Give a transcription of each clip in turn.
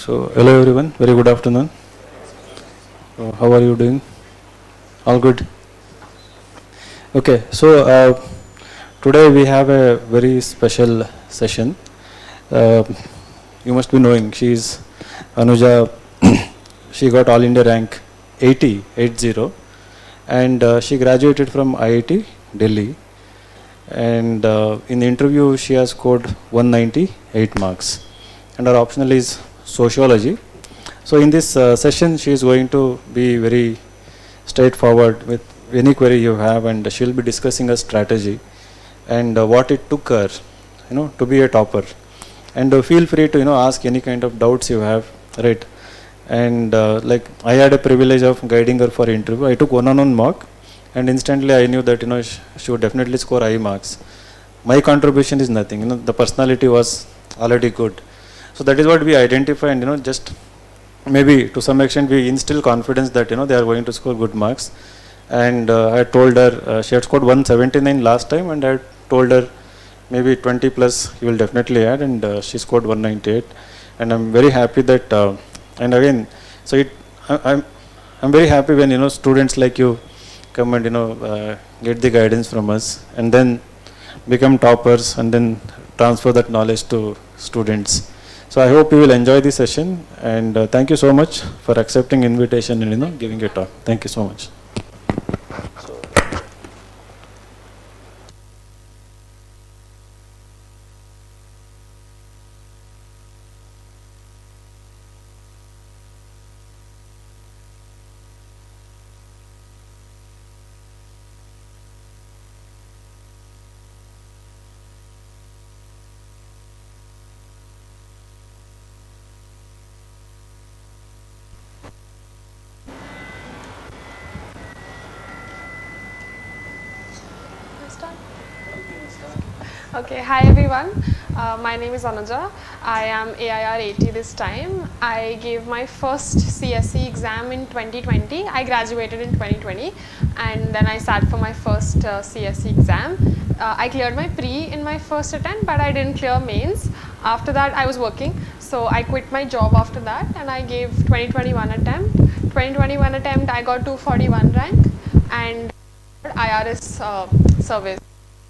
So, hello everyone, very good afternoon. How are you doing? All good? Okay, so today we have a very special session. You must be knowing, she is ANUJA, she got All India rank 80, and she graduated from IIT Delhi. And in the interview she has scored 198 marks. And her optional is sociology. So in this session she is going to be very straightforward with any query you have, and she will be discussing a strategy and what it took her, to be a topper. And feel free to ask any kind of doubts you have, right? And like I had a privilege of guiding her for interview. I took one-on-one mock, and instantly I knew that she would definitely score high marks. My contribution is nothing. The personality was already good. So that is what we identify, and just maybe to some extent we instill confidence that they are going to score good marks. And I told her she had scored 179 last time, and I told her maybe 20 plus you will definitely add, and she scored 198. And I'm very happy that and again, so I'm very happy when students like you come and get the guidance from us and then become toppers and then transfer that knowledge to students. So I hope you will enjoy the session, and thank you so much for accepting invitation and giving a talk. Thank you so much. Okay, hi everyone. My name is ANUJA. I am AIR 80 this time. I gave my first CSE exam in 2020. I graduated in 2020, and then I sat for my first CSE exam. I cleared my pre in my first attempt, but I didn't clear mains. After that, I was working, so I quit my job after that, and I gave 2021 attempt. 2021 attempt, I got 241 rank, and IRS service.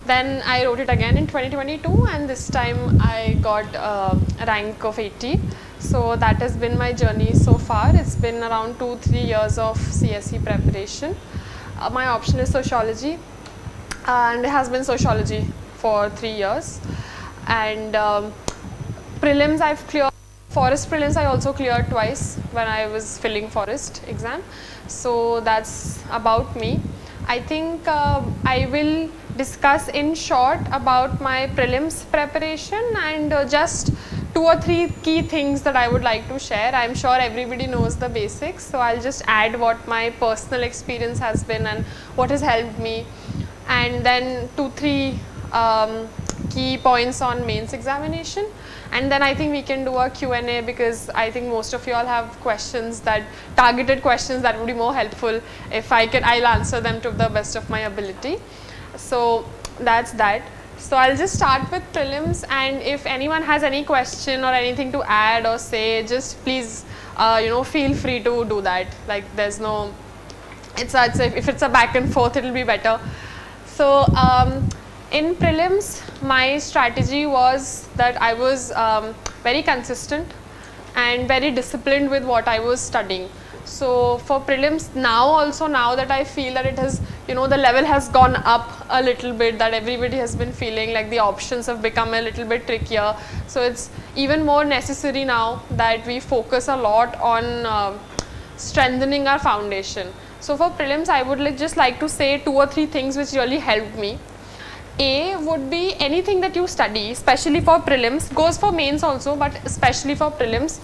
Then I wrote it again in 2022, and this time I got a rank of 80. So that has been my journey so far. It's been around 2-3 years of CSE preparation. My option is sociology, and it has been sociology for 3 years. And prelims I've cleared. Forest prelims I also cleared twice when I was filling forest exam. So that's about me. I think I will discuss in short about my prelims preparation and just 2 or 3 key things that I would like to share. I'm sure everybody knows the basics, so I'll just add what my personal experience has been and what has helped me, and then 2-3 key points on mains examination. And then I think we can do a Q&A, because I think most of you all have questions, that targeted questions that would be more helpful. If I'll answer them to the best of my ability. So that's that. So I'll just start with prelims, and if anyone has any question or anything to add or say, just please feel free to do that. Like there's no, if it's a back and forth, it'll be better. So in prelims, my strategy was that I was very consistent and very disciplined with what I was studying. So for prelims now that I feel that it has, the level has gone up a little bit, that everybody has been feeling like the options have become a little bit trickier. So it's even more necessary now that we focus a lot on strengthening our foundation. So for prelims, I would just like to say 2 or 3 things which really helped me. A would be anything that you study, especially for prelims, goes for mains also, but especially for prelims.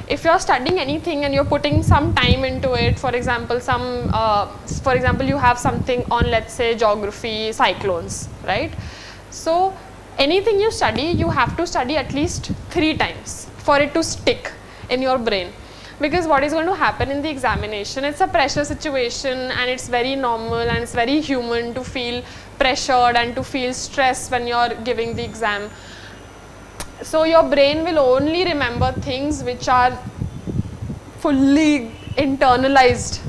If you're studying anything and you're putting some time into it, for example, you have something on, let's say, geography, cyclones, right? So anything you study, you have to study at least 3 times for it to stick in your brain. Because what is going to happen in the examination, it's a pressure situation, and it's very normal and it's very human to feel pressured and to feel stressed when you're giving the exam. So your brain will only remember things which are fully internalized.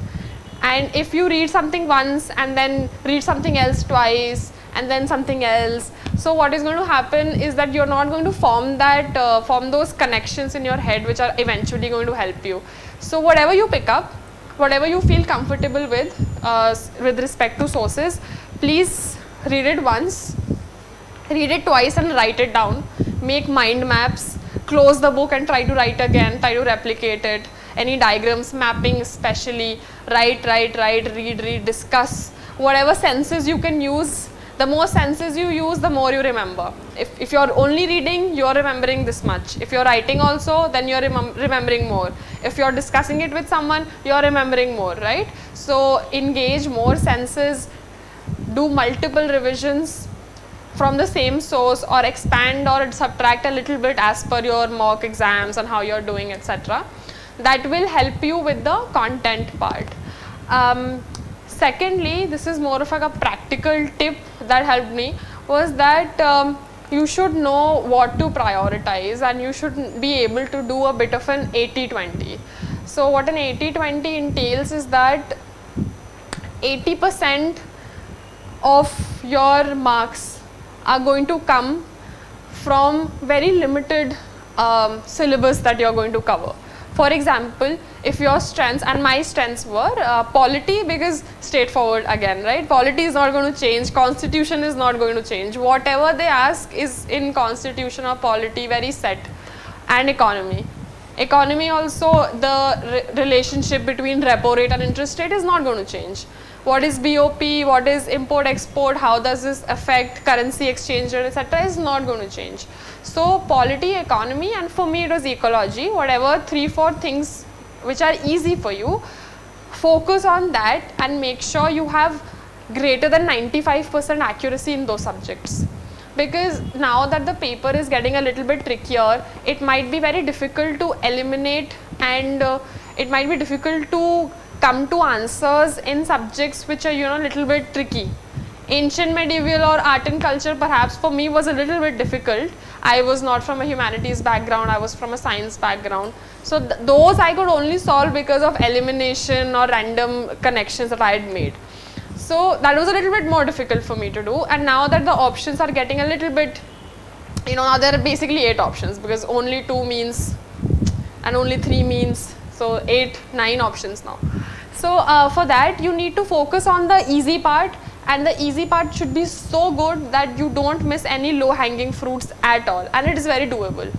And if you read something once and then read something else twice and then something else, so what is going to happen is that you're not going to form that form those connections in your head which are eventually going to help you. So whatever you pick up, whatever you feel comfortable with respect to sources, please read it once, read it twice and write it down. Make mind maps, close the book and try to write again, try to replicate it. Any diagrams, mapping especially, write, read, discuss. Whatever senses you can use, the more senses you use, the more you remember. If you're only reading, you're remembering this much. If you're writing also, then you're remembering more. If you're discussing it with someone, you're remembering more, right? So engage more senses, do multiple revisions from the same source, or expand or subtract a little bit as per your mock exams and how you're doing, etc. That will help you with the content part. Secondly, this is more of like a practical tip that helped me, was that you should know what to prioritize and you should be able to do a bit of an 80-20. So what an 80-20 entails is that 80% of your marks are going to come from very limited syllabus that you're going to cover. For example, if your strengths, and my strengths were polity, because straightforward again, right? Polity is not going to change, constitution is not going to change. Whatever they ask is in constitution or polity very set. And economy. Economy also, the relationship between repo rate and interest rate is not going to change. What is BOP, what is import export, how does this affect currency exchange rate, etc. is not going to change. So polity, economy, and for me it was ecology, whatever 3-4 things which are easy for you, focus on that and make sure you have greater than 95% accuracy in those subjects. Because now that the paper is getting a little bit trickier, it might be very difficult to eliminate, and it might be difficult to come to answers in subjects which are, a little bit tricky. Ancient, medieval or art and culture perhaps for me was a little bit difficult. I was not from a humanities background, I was from a science background. So those I could only solve because of elimination or random connections that I had made. So that was a little bit more difficult for me to do, and now that the options are getting a little bit, now there are basically 8 options, because only 2 means and only 3 means, so 8, 9 options now. So for that you need to focus on the easy part, and the easy part should be so good that you don't miss any low hanging fruits at all, and it is very doable.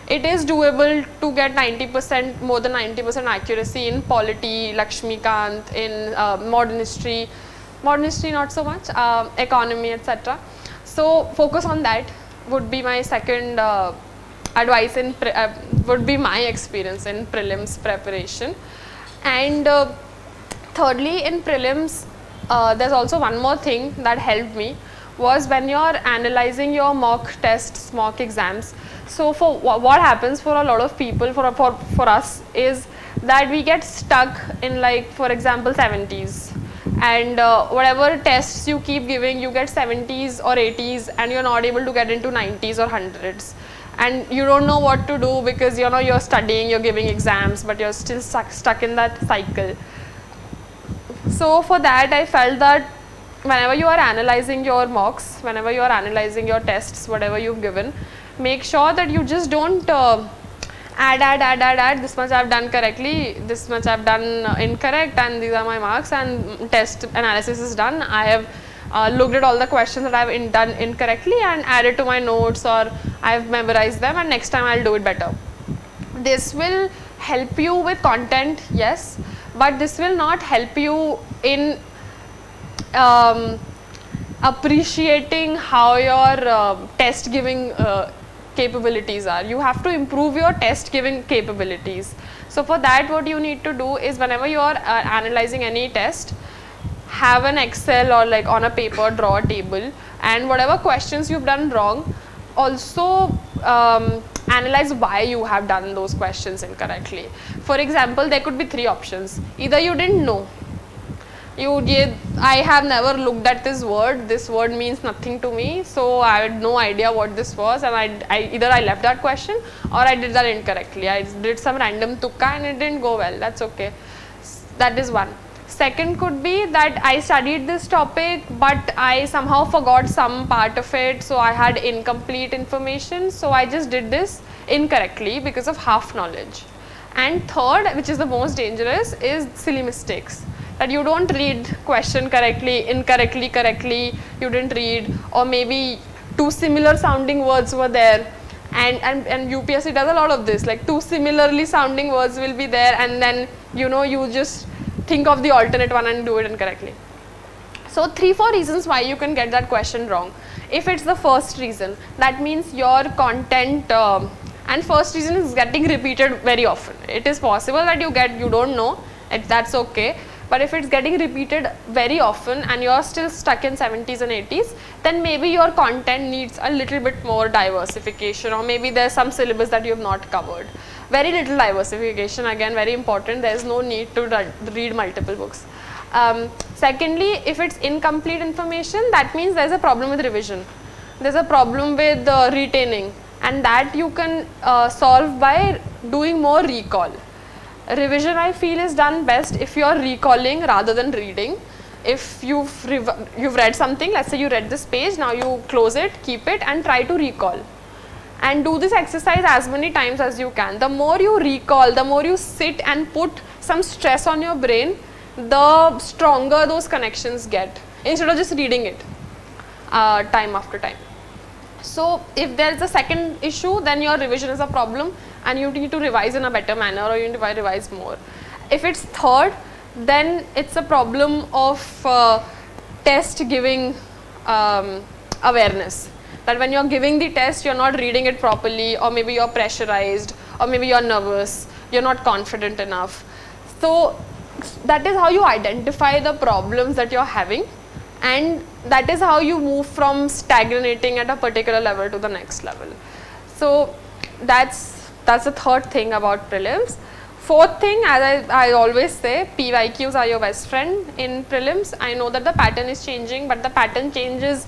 It is doable to get 90%, more than 90% accuracy in polity, lakshmikant, in modern history not so much, economy, etc. So focus on that would be my second advice, would be my experience in prelims preparation. And thirdly, in prelims, there's also one more thing that helped me, was when you're analyzing your mock tests, mock exams. So for what happens for a lot of people, for us, is that we get stuck in, like, for example, 70s. And whatever tests you keep giving, you get 70s or 80s, and you're not able to get into 90s or 100s. And you don't know what to do, because you're studying, you're giving exams, but you're still stuck in that cycle. So for that, I felt that whenever you are analyzing your mocks, whenever you are analyzing your tests, whatever you've given, make sure that you just don't add, this much I've done correctly, this much I've done incorrect, and these are my marks, and test analysis is done. I have looked at all the questions that I've done incorrectly and added to my notes, or I've memorized them, and next time I'll do it better. This will help you with content, yes, but this will not help you in appreciating how your test giving capabilities are. You have to improve your test giving capabilities. So for that, what you need to do is, whenever you are analyzing any test, have an Excel or like on a paper, draw a table, and whatever questions you've done wrong, also analyze why you have done those questions incorrectly. For example, there could be 3 options. Either you didn't know, I have never looked at this word. This word means nothing to me, so I had no idea what this was, and either I left that question or I did that incorrectly. I did some random tukka and it didn't go well. That's okay. That is one. Second could be that I studied this topic, but I somehow forgot some part of it, so I had incomplete information, so I just did this incorrectly because of half knowledge. And third, which is the most dangerous, is silly mistakes. That you don't read question correctly, incorrectly, correctly, you didn't read, or maybe two similar sounding words were there, and UPSC does a lot of this, like two similarly sounding words will be there, and then you just think of the alternate one and do it incorrectly. So 3-4 reasons why you can get that question wrong. If it's the first reason, that means your content, and first reason is getting repeated very often. It is possible that you don't know, that's okay. But if it's getting repeated very often and you're still stuck in 70s and 80s, then maybe your content needs a little bit more diversification, or maybe there's some syllabus that you have not covered. Very little diversification, again very important. There's no need to read multiple books. Secondly, if it's incomplete information, that means there's a problem with revision. There's a problem with retaining, and that you can solve by doing more recall. Revision, I feel, is done best if you are recalling rather than reading. If you've read something, let's say you read this page, now you close it, keep it, and try to recall. And do this exercise as many times as you can. The more you recall, the more you sit and put some stress on your brain, the stronger those connections get, instead of just reading it time after time. So if there is a second issue, then your revision is a problem and you need to revise in a better manner, or you need to revise more. If it's third, then it's a problem of test giving awareness. That when you're giving the test, you're not reading it properly, or maybe you're pressurized, or maybe you're nervous, you're not confident enough. So that is how you identify the problems that you're having, and that is how you move from stagnating at a particular level to the next level. So that's the third thing about prelims. Fourth thing, as I always say, PYQs are your best friend in prelims. I know that the pattern is changing, but the pattern changes.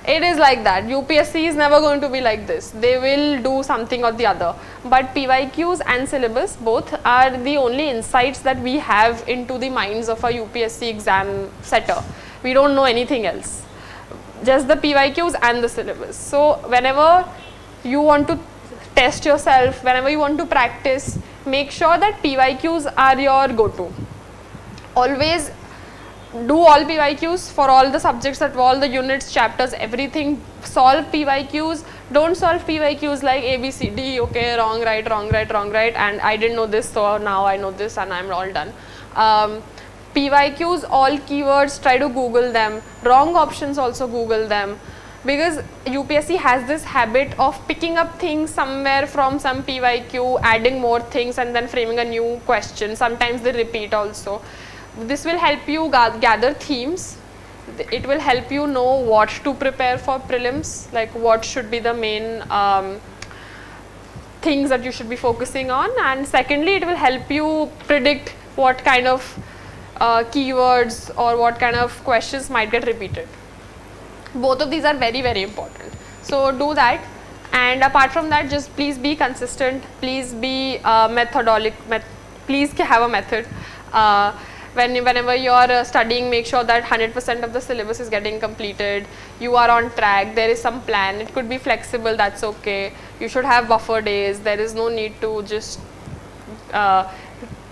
It is like that. UPSC is never going to be like this. They will do something or the other. But PYQs and syllabus both are the only insights that we have into the minds of a UPSC exam setter. We don't know anything else. Just the PYQs and the syllabus. So whenever you want to test yourself, whenever you want to practice, make sure that PYQs are your go-to. Always do all PYQs for all the subjects, at all the units, chapters, everything. Solve PYQs. Don't solve PYQs like A, B, C, D, okay, wrong, right, and I didn't know this, so now I know this and I'm all done. PYQs, all keywords, try to Google them. Wrong options, also Google them. Because UPSC has this habit of picking up things somewhere from some PYQ, adding more things and then framing a new question. Sometimes they repeat also. This will help you gather themes. It will help you know what to prepare for prelims, like what should be the main things that you should be focusing on. And secondly, it will help you predict what kind of keywords or what kind of questions might get repeated. Both of these are very, very important. So do that. And apart from that, just please be consistent. Please be methodologic. Please have a method. Whenever you're studying, make sure that 100% of the syllabus is getting completed. You are on track. There is some plan. It could be flexible. That's okay. You should have buffer days. There is no need to just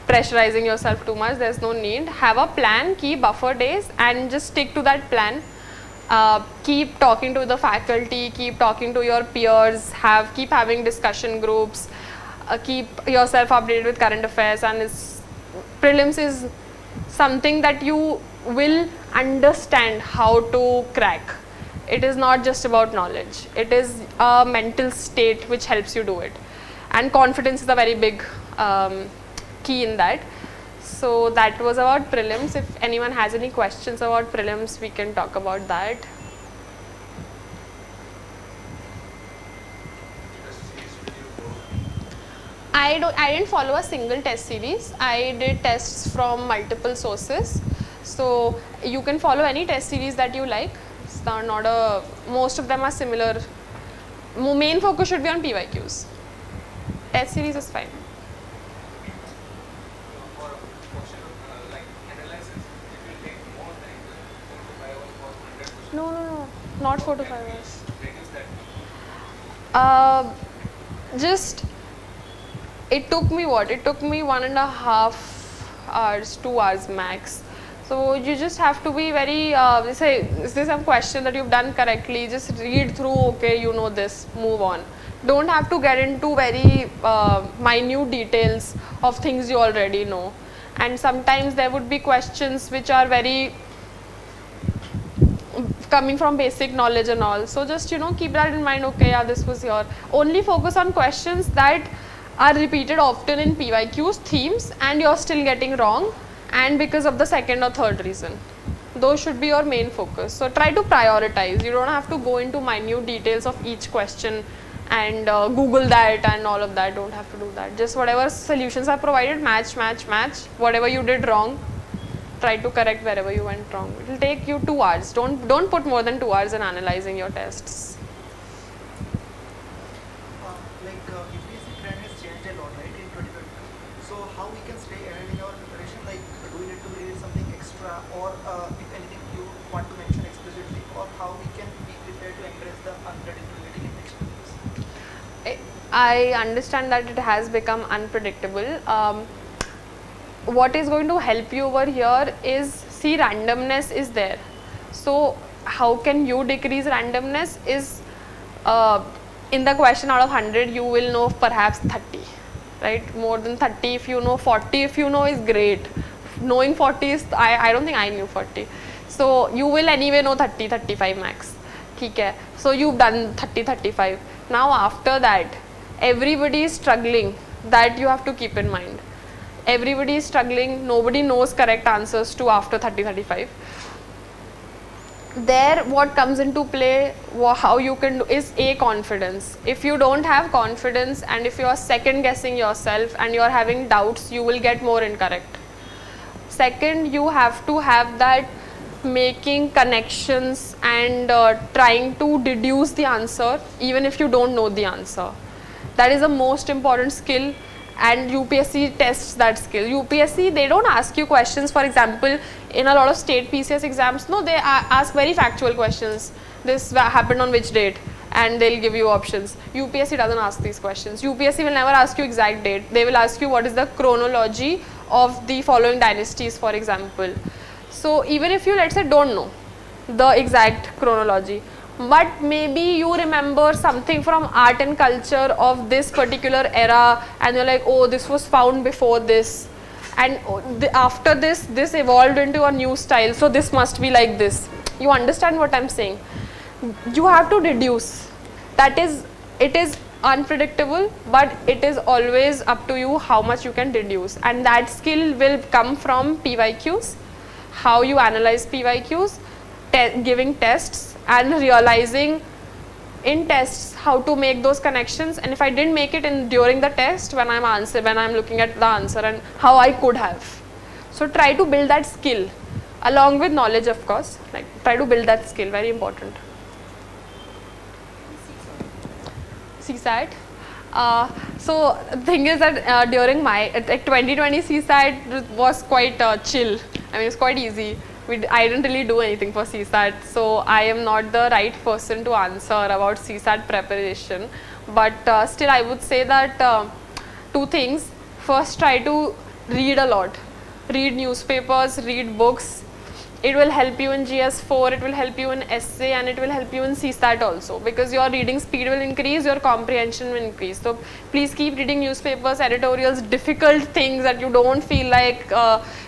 pressurizing yourself too much. There's no need. Have a plan. Keep buffer days and just stick to that plan. Keep talking to the faculty. Keep talking to your peers. Keep having discussion groups. Keep yourself updated with current affairs. And prelims is something that you will understand how to crack. It is not just about knowledge. It is a mental state which helps you do it. And confidence is a very big key in that. So that was about prelims. If anyone has any questions about prelims, we can talk about that. I didn't follow a single test series. I did tests from multiple sources. So you can follow any test series that you like. It's not most of them are similar. Main focus should be on PYQs. Test series is fine. For a question like analysis, it will take more than 4 to 5 hours for 100 questions. No, not 4 to 5 hours. Reduce that. Just it took me 1.5 hours, 2 hours max. So you just have to be very say, is this some question that you've done correctly? Just read through, okay, you know this, move on. Don't have to get into very minute details of things you already know. And sometimes there would be questions which are very coming from basic knowledge and all. So just keep that in mind, okay, yeah, this was here. Only focus on questions that are repeated often in PYQs, themes, and you're still getting wrong, and because of the second or third reason. Those should be your main focus. So try to prioritize. You don't have to go into minute details of each question and Google that and all of that. Don't have to do that. Just whatever solutions are provided, match. Whatever you did wrong, try to correct wherever you went wrong. It will take you 2 hours. Don't put more than 2 hours in analyzing your tests. UPSC trend has changed a lot, right, in 2020. So how we can stay ahead in our preparation? Like, do we need to read something extra, or if anything you want to mention explicitly, or how we can be prepared to encourage the unpredictability in next 2 years? I understand that it has become unpredictable. What is going to help you over here is, see, randomness is there. So how can you decrease randomness is, in the question out of 100 you will know perhaps 30, right? More than 30 if you know, 40 if you know is great. Knowing 40 is, I don't think I knew 40. So you will anyway know 30, 35 max. Okay. So you've done 30, 35. Now after that, everybody is struggling. That you have to keep in mind. Everybody is struggling. Nobody knows correct answers to after 30, 35. There what comes into play, how you can do is confidence. If you don't have confidence and if you are second guessing yourself and you are having doubts, you will get more incorrect. Second, you have to have that making connections and trying to deduce the answer even if you don't know the answer. That is the most important skill, and UPSC tests that skill. UPSC, they don't ask you questions, for example, in a lot of state PCS exams, no, they ask very factual questions. This happened on which date, and they'll give you options. UPSC doesn't ask these questions. UPSC will never ask you exact date. They will ask you what is the chronology of the following dynasties, for example. So even if you, let's say, don't know the exact chronology, but maybe you remember something from art and culture of this particular era, and you're like, oh, this was found before this, and after this evolved into a new style, so this must be like this. You understand what I'm saying? You have to deduce. That is, it is unpredictable, but it is always up to you how much you can deduce, and that skill will come from PYQs, how you analyze PYQs, giving tests, and realizing in tests how to make those connections, and if I didn't make it in during the test when I'm looking at the answer, and how I could have. So try to build that skill along with knowledge, of course. Like, try to build that skill, very important. CSAT. So the thing is that during my 2020 CSAT was quite chill. I mean, it's quite easy. I didn't really do anything for CSAT, so I am not the right person to answer about CSAT preparation. But still, I would say that 2 things. First, try to read a lot. Read newspapers, read books. It will help you in GS4, it will help you in essay, and it will help you in CSAT also, because your reading speed will increase, your comprehension will increase. So please keep reading newspapers, editorials, difficult things that you don't feel like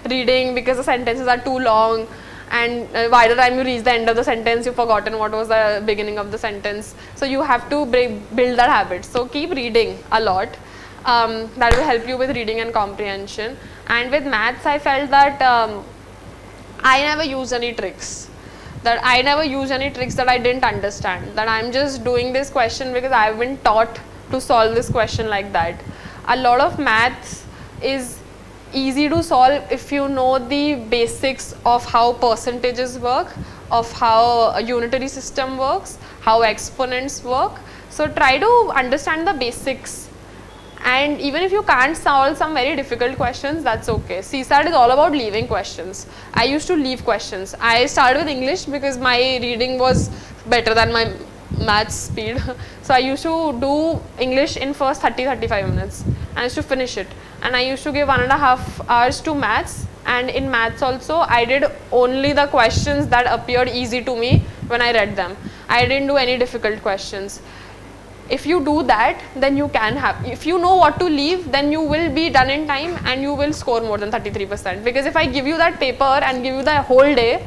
reading because the sentences are too long, and by the time you reach the end of the sentence, you've forgotten what was the beginning of the sentence. So you have to build that habit. So keep reading a lot. That will help you with reading and comprehension. And with maths, I felt that I never use any tricks. That I didn't understand. That I'm just doing this question because I've been taught to solve this question like that. A lot of maths is easy to solve if you know the basics of how percentages work, of how a unitary system works, how exponents work. So try to understand the basics. And even if you can't solve some very difficult questions, that's okay. CSAT is all about leaving questions. I used to leave questions. I started with English because my reading was better than my maths speed. So I used to do English in first 30-35 minutes. I used to finish it. And I used to give 1.5 hours to maths. And in maths also, I did only the questions that appeared easy to me when I read them. I didn't do any difficult questions. If you do that, then you can have, if you know what to leave, then you will be done in time and you will score more than 33%. Because if I give you that paper and give you the whole day,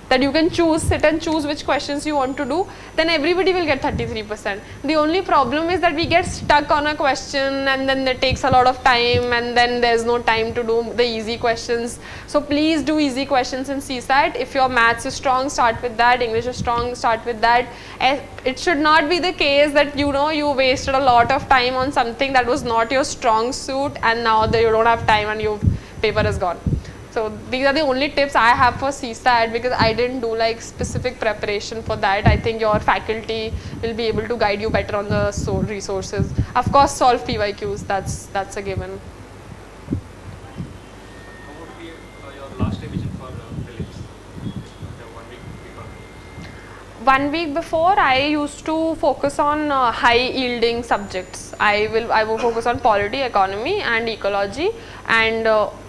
that you can choose, sit and choose which questions you want to do, then everybody will get 33%. The only problem is that we get stuck on a question and then it takes a lot of time and then there's no time to do the easy questions. So please do easy questions in CSAT. If your maths is strong, start with that. English is strong, start with that. It should not be the case that you wasted a lot of time on something that was not your strong suit and now that you don't have time and your paper is gone. So these are the only tips I have for CSAT because I didn't do like specific preparation for that. I think your faculty will be able to guide you better on the resources. Of course, solve PYQs, that's a given. What would be your last revision for prelims? The 1 week before? 1 week before, I used to focus on high yielding subjects. I will focus on polity, economy and ecology, and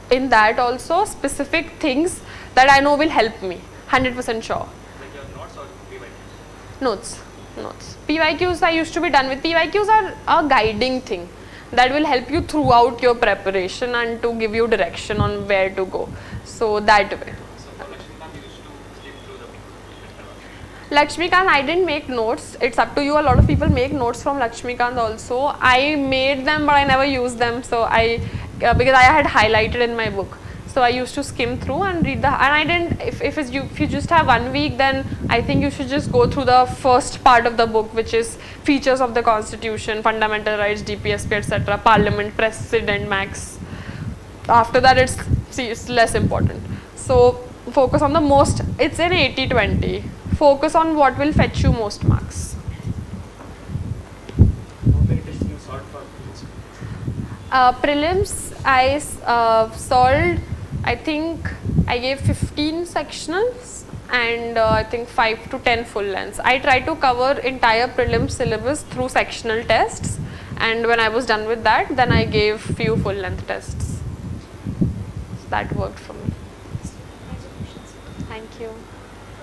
in that also specific things that I know will help me, 100% sure. Like your notes or PYQs? Notes. PYQs I used to be done with. PYQs are a guiding thing that will help you throughout your preparation and to give you direction on where to go. So that way. So for Lakshmikant, you used to skim through the book. Lakshmikant, I didn't make notes. It's up to you. A lot of people make notes from Lakshmikant also. I made them, but I never used them. So because I had highlighted in my book. So I used to skim through and read and I didn't, if you just have 1 week, then I think you should just go through the first part of the book, which is features of the constitution, fundamental rights, DPSP, etc., parliament, president, max. After that, it's less important. So focus on the most, it's an 80-20. Focus on what will fetch you most marks. How many tests you solved for prelims? Prelims, I solved, I think I gave 15 sectionals and I think 5 to 10 full lengths. I tried to cover entire prelim syllabus through sectional tests, and when I was done with that, then I gave few full length tests. So that worked for me. Thank you.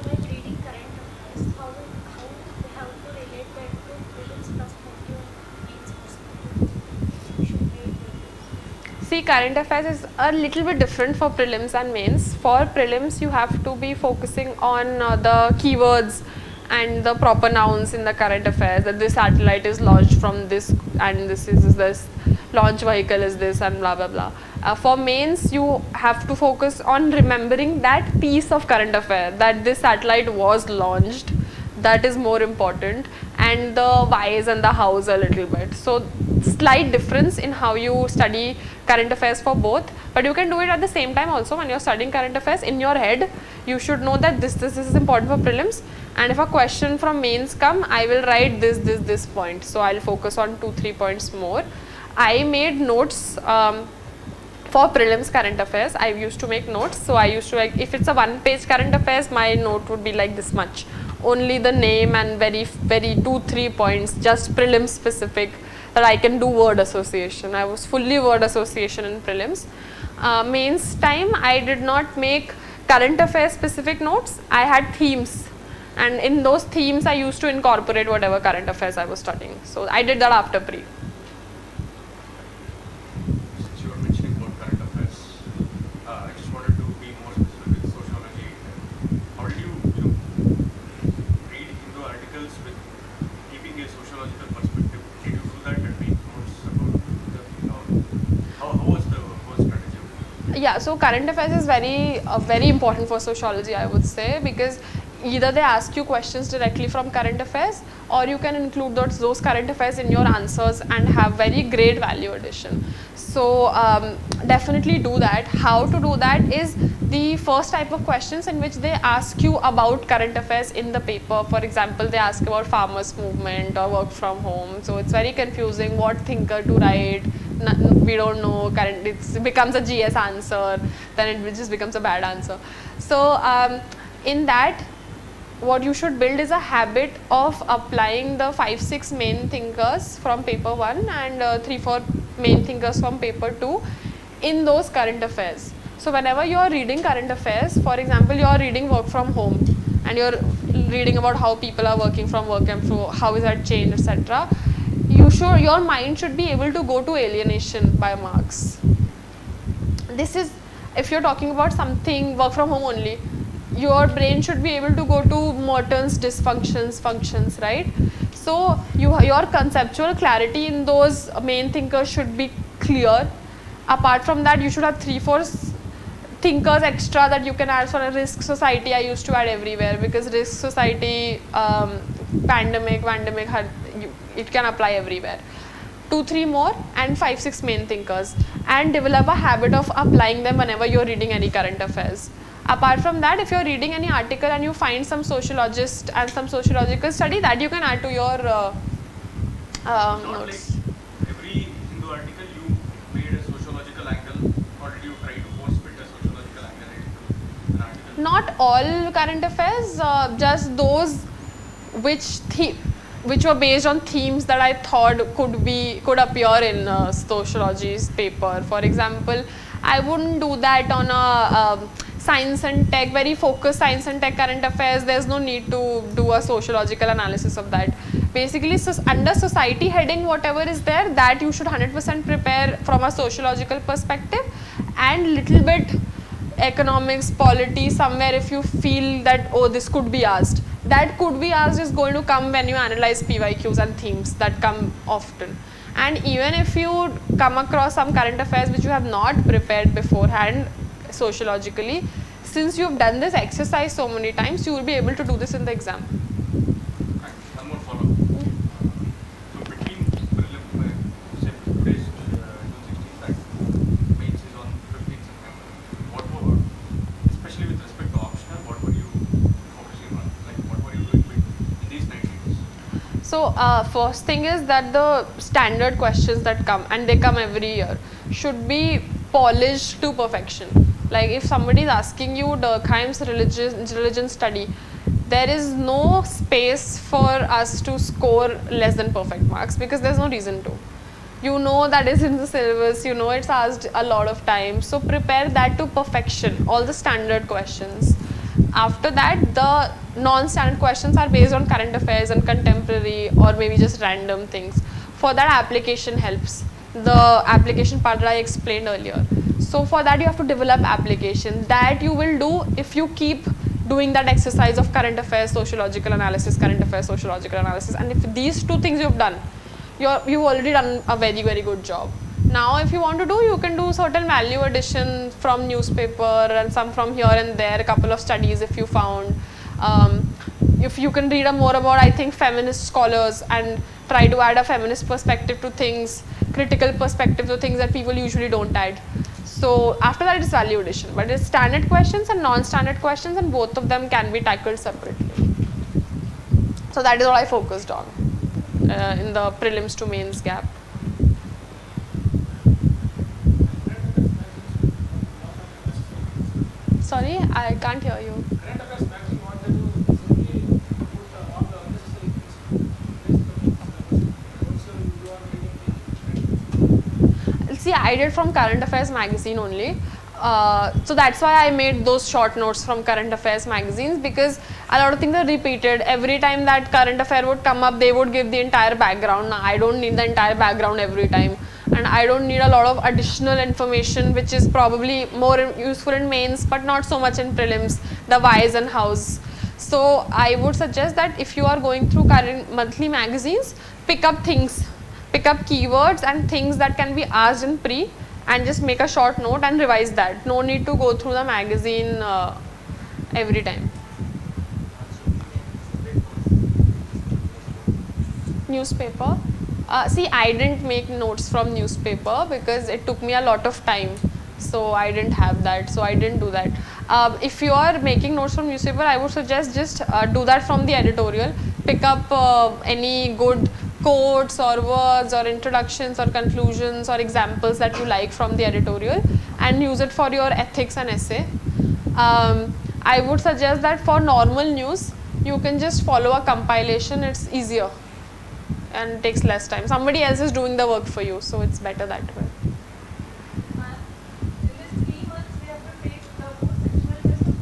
Like reading current affairs, how we have to relate that to prelims perspective and mains perspective? Should we do this? See, current affairs is a little bit different for prelims and mains. For prelims, you have to be focusing on the keywords and the proper nouns in the current affairs, that this satellite is launched from this and this is this, launch vehicle is this and blah blah blah. For mains, you have to focus on remembering that piece of current affair, that this satellite was launched. That is more important, and the whys and the hows a little bit. So slight difference in how you study current affairs for both, but you can do it at the same time also. When you're studying current affairs in your head, you should know that this is important for prelims, and if a question from mains come, I will write this point, so I'll focus on 2-3 points more. I made notes for prelims current affairs. I used to make notes, so I used to, like, if it's a 1-page current affairs, my note would be like this much, only the name and very 2-3 points, just prelim specific, that I can do word association. I was fully word association in prelims. Mains time, I did not make current affairs specific notes. I had themes, and in those themes I used to incorporate whatever current affairs I was studying. So I did that after pre. Since you were mentioning about current affairs, I just wanted to be more specific with sociology. How did you read Hindu articles with keeping a sociological perspective? Did you do that and make notes about how was the whole strategy? Yeah, so current affairs is very important for sociology, I would say, because either they ask you questions directly from current affairs, or you can include those current affairs in your answers and have very great value addition. So definitely do that. How to do that is the first type of questions in which they ask you about current affairs in the paper. For example, they ask about farmers movement or work from home. So it's very confusing what thinker to write. We don't know, it becomes a GS answer, then it just becomes a bad answer. So in that, what you should build is a habit of applying the 5-6 main thinkers from paper 1 and 3-4 main thinkers from paper 2 in those current affairs. So whenever you are reading current affairs, for example, you are reading work from home and you are reading about how people are working from work and how is that changed, etc. Your mind should be able to go to alienation by Marx. This is, if you're talking about something work from home only, your brain should be able to go to Merton's dysfunctions, functions, right? So your conceptual clarity in those main thinkers should be clear. Apart from that, you should have 3-4 thinkers extra that you can add for a risk society. I used to add everywhere because risk society, pandemic, it can apply everywhere. 2-3 more and 5-6 main thinkers, and develop a habit of applying them whenever you're reading any current affairs. Apart from that, if you're reading any article and you find some sociologist and some sociological study, that you can add to your notes. Like every Hindu article you made a sociological angle, or did you try to force fit a sociological angle into an article? Not all current affairs, just those which were based on themes that I thought could appear in sociology's paper. For example, I wouldn't do that on a science and tech, very focused science and tech current affairs. There's no need to do a sociological analysis of that. Basically, under society heading, whatever is there, that you should 100% prepare from a sociological perspective, and little bit economics, polity, somewhere if you feel that, oh, this could be asked. That could be asked is going to come when you analyze PYQs and themes that come often. And even if you come across some current affairs which you have not prepared beforehand sociologically, since you've done this exercise so many times, you will be able to do this in the exam. One more follow-up. So between prelim, today's June 16th, that mains is on 15th September. Especially with respect to optional, what were you focusing on? Like, what were you doing in these 9 days? So first thing is that the standard questions that come, and they come every year, should be polished to perfection. Like if somebody is asking you Durkheim's religion study, there is no space for us to score less than perfect marks, because there's no reason to. You know that is in the syllabus, you know it's asked a lot of times, so prepare that to perfection, all the standard questions. After that, the non-standard questions are based on current affairs and contemporary, or maybe just random things. For that, application helps. The application part that I explained earlier. So for that, you have to develop application. That you will do if you keep doing that exercise of current affairs, sociological analysis, current affairs, sociological analysis. And if these 2 things you've done, you've already done a very, very good job. Now, if you want to do, you can do certain value addition from newspaper and some from here and there, a couple of studies if you found. If you can read more about, I think, feminist scholars and try to add a feminist perspective to things, critical perspective to things that people usually don't add. So after that, it's value addition, but it's standard questions and non-standard questions, and both of them can be tackled separately. So that is what I focused on in the prelims to mains gap. Sorry, I can't hear you. See, I did from Current Affairs magazine only. So that's why I made those short notes from Current Affairs magazines, because a lot of things are repeated. Every time that current affair would come up, they would give the entire background. Now, I don't need the entire background every time. And I don't need a lot of additional information, which is probably more useful in mains, but not so much in prelims, the whys and hows. So I would suggest that if you are going through current monthly magazines, pick up things. Pick up keywords and things that can be asked in pre, and just make a short note and revise that. No need to go through the magazine every time. So Newspaper. See, I didn't make notes from newspaper because it took me a lot of time. So I didn't have that. So I didn't do that. If you are making notes from newspaper, I would suggest just do that from the editorial. Pick up any good quotes or words or introductions or conclusions or examples that you like from the editorial and use it for your ethics and essay. I would suggest that for normal news, you can just follow a compilation. It's easier and takes less time. Somebody else is doing the work for you, so it's better that way. In these 3 months, we have to take the more sectional test of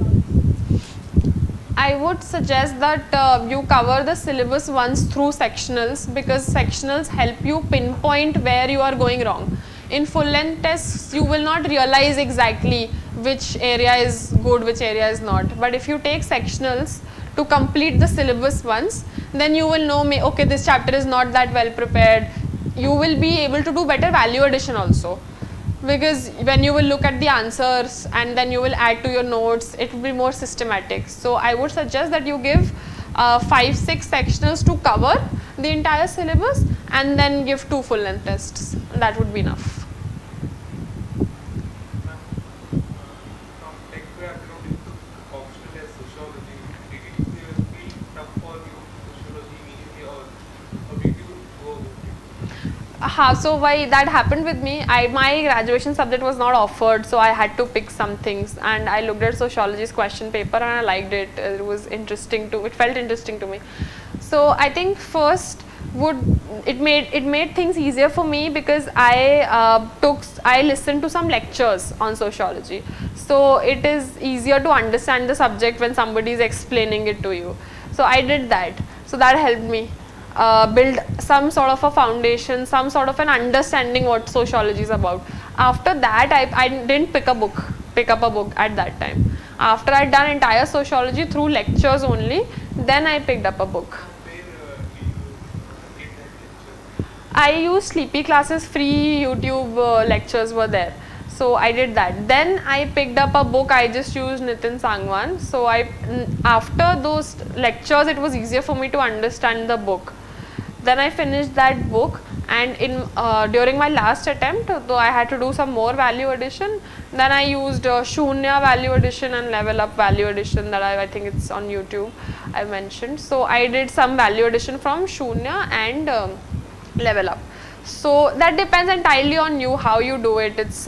full. I would suggest that you cover the syllabus once through sectionals, because sectionals help you pinpoint where you are going wrong. In full length tests, you will not realize exactly which area is good, which area is not. But if you take sectionals to complete the syllabus once, then you will know, okay, this chapter is not that well prepared. You will be able to do better value addition also. Because when you will look at the answers and then you will add to your notes, it will be more systematic. So I would suggest that you give 5-6 sectionals to cover the entire syllabus and then give 2 full length tests. That would be enough. From tech background into optional as sociology, did it feel tough for you, sociology immediately, or did you go with it? So why that happened with me, my graduation subject was not offered, so I had to pick some things, and I looked at sociology's question paper and I liked it. It was interesting it felt interesting to me. So I think first it made things easier for me because I listened to some lectures on sociology. So it is easier to understand the subject when somebody is explaining it to you. So I did that. So that helped me build some sort of a foundation, some sort of an understanding what sociology is about. After that, I didn't pick up a book at that time. After I'd done entire sociology through lectures only, then I picked up a book. Where did you get that lecture? I used sleepy classes, free YouTube lectures were there. So I did that. Then I picked up a book. I just used Nitin Sangwan. So after those lectures, it was easier for me to understand the book. Then I finished that book, and during my last attempt, though I had to do some more value addition, then I used Shunya value addition and Level Up value addition that I think it's on YouTube, I mentioned. So I did some value addition from Shunya and Level Up. So that depends entirely on you, how you do it. It's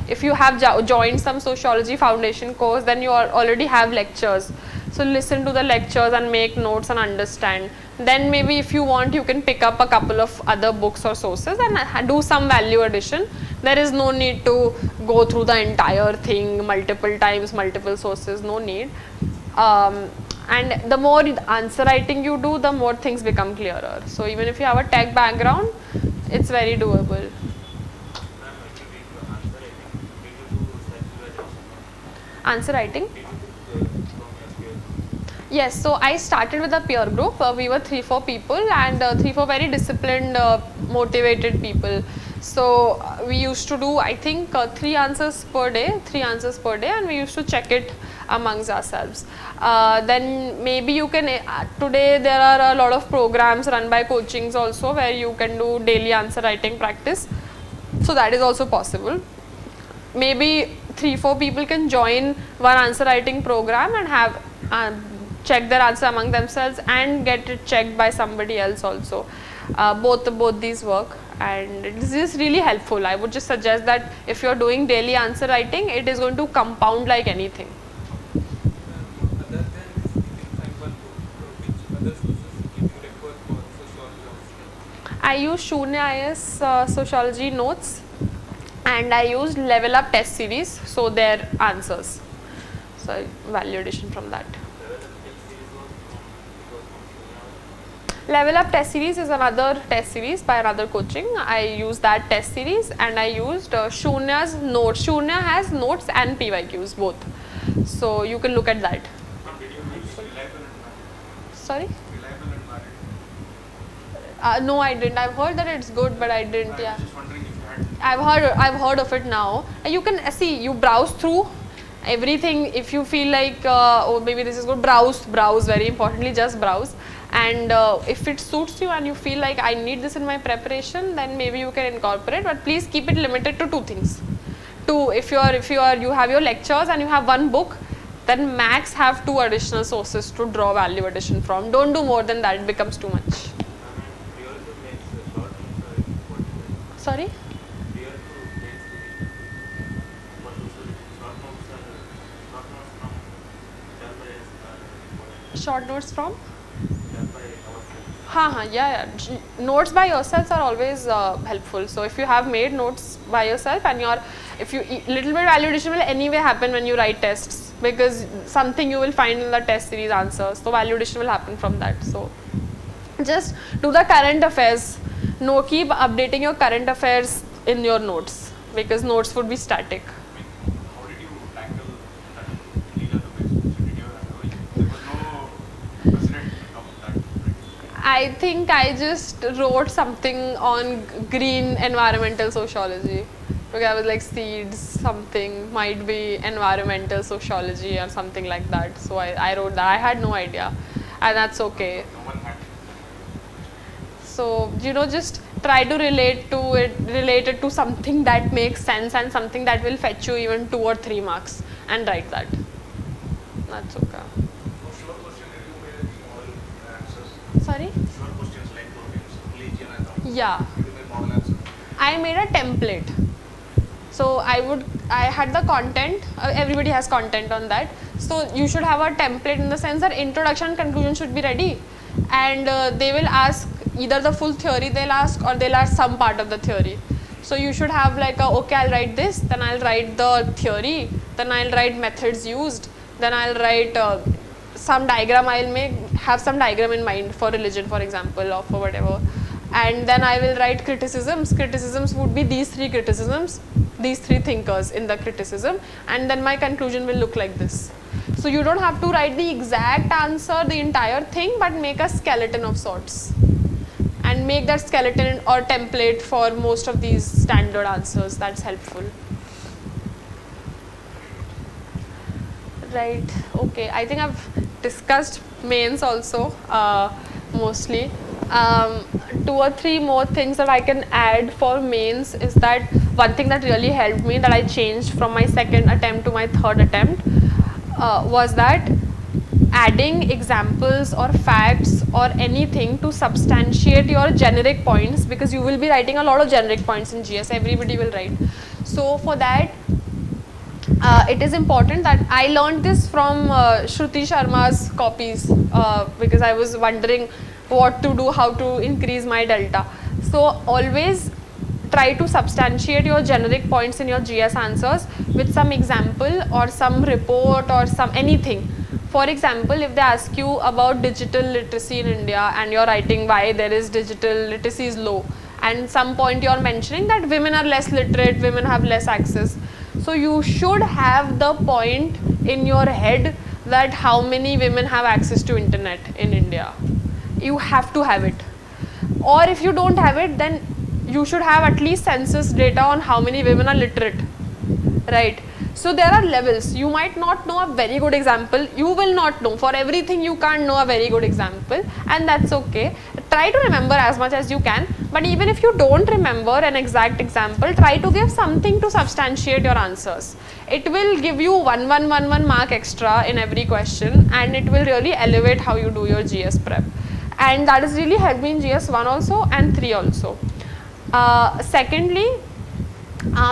if you have joined some sociology foundation course, then you already have lectures. So listen to the lectures and make notes and understand. Then maybe if you want, you can pick up a couple of other books or sources and do some value addition. There is no need to go through the entire thing multiple times, multiple sources, no need. And the more answer writing you do, the more things become clearer. So even if you have a tech background, it's very doable. Answer writing? Yes, so I started with a peer group. We were 3-4 people and 3-4 very disciplined, motivated people. So we used to do, I think, 3 answers per day, and we used to check it amongst ourselves. Then maybe you can, today there are a lot of programs run by coachings also where you can do daily answer writing practice. So that is also possible. Maybe 3-4 people can join one answer writing program and have check their answer among themselves and get it checked by somebody else also. Both these work, and this is really helpful. I would just suggest that if you are doing daily answer writing, it is going to compound like anything. Other than this, which other sources give you refer for sociology? I use Shunya IAS sociology notes, and I used Level Up test series, so their answers. So value addition from that. Level Up test series is another test series by another coaching. I used that test series, and I used Shunya's notes. Shunya has notes and PYQs both. So you can look at that. Did you use reliable and valid? Sorry? Reliable and valid? No, I didn't. I've heard that it's good, but I didn't. I Yeah. was just wondering if you had. I've heard of it now. You can see, you browse through everything. If you feel like oh, maybe this is good, browse very importantly, just browse, And if it suits you and you feel like I need this in my preparation, then maybe you can incorporate, but please keep it limited to 2 things. If you have your lectures and you have 1 book, then max have 2 additional sources to draw value addition from. Don't do more than that, it becomes too much. We also make short notes. Sorry? We also make for sociology. Short notes from done by Short notes from? done by ourselves. Yeah. Notes by yourselves are always helpful. So if you have made notes by yourself and little bit value addition will anyway happen when you write tests, because something you will find in the test series answers. So value addition will happen from that. So just do the current affairs. No, keep updating your current affairs in your notes, because notes would be static. How did you tackle that leader topics? Did you there was no precedent of that, right? I think I just wrote something on green environmental sociology, because I was like seeds, something might be environmental sociology or something like that. So I wrote that. I had no idea, and that's okay. No one had. So just try to relate it to something that makes sense and something that will fetch you even 2 or 3 marks, and write that. That's okay. Short question, did you make model answers? Sorry? Short questions like proteins, religion and all. Yeah. Did you make model answers? I made a template. So I had the content, everybody has content on that. So you should have a template in the sense that introduction and conclusion should be ready. And they will ask either the full theory they'll ask, or they'll ask some part of the theory. So you should have like okay, I'll write this, then I'll write the theory, then I'll write methods used, then I'll write some diagram, have some diagram in mind for religion, for example, or for whatever. And then I will write criticisms. Criticisms would be these 3 criticisms, these 3 thinkers in the criticism, and then my conclusion will look like this. So you don't have to write the exact answer, the entire thing, but make a skeleton of sorts. And make that skeleton or template for most of these standard answers. That's helpful. Right, okay. I think I've discussed mains also, mostly. 2 or 3 more things that I can add for mains is that one thing that really helped me, that I changed from my 2nd attempt to my 3rd attempt, was that adding examples or facts or anything to substantiate your generic points, because you will be writing a lot of generic points in GS, everybody will write. So for that, it is important that I learned this from Shruti Sharma's copies, because I was wondering what to do, how to increase my delta. So always try to substantiate your generic points in your GS answers with some example or some report or some anything. For example, if they ask you about digital literacy in India and you're writing why there is digital literacy is low, and some point you're mentioning that women are less literate, women have less access. So you should have the point in your head that how many women have access to internet in India. You have to have it. Or if you don't have it, then you should have at least census data on how many women are literate, right? So there are levels. You might not know a very good example. You will not know. For everything you can't know a very good example, and that's okay. Try to remember as much as you can, but even if you don't remember an exact example, try to give something to substantiate your answers. It will give you 1 mark extra in every question, and it will really elevate how you do your GS prep. And that has really helped me in GS 1 also and 3 also. Secondly,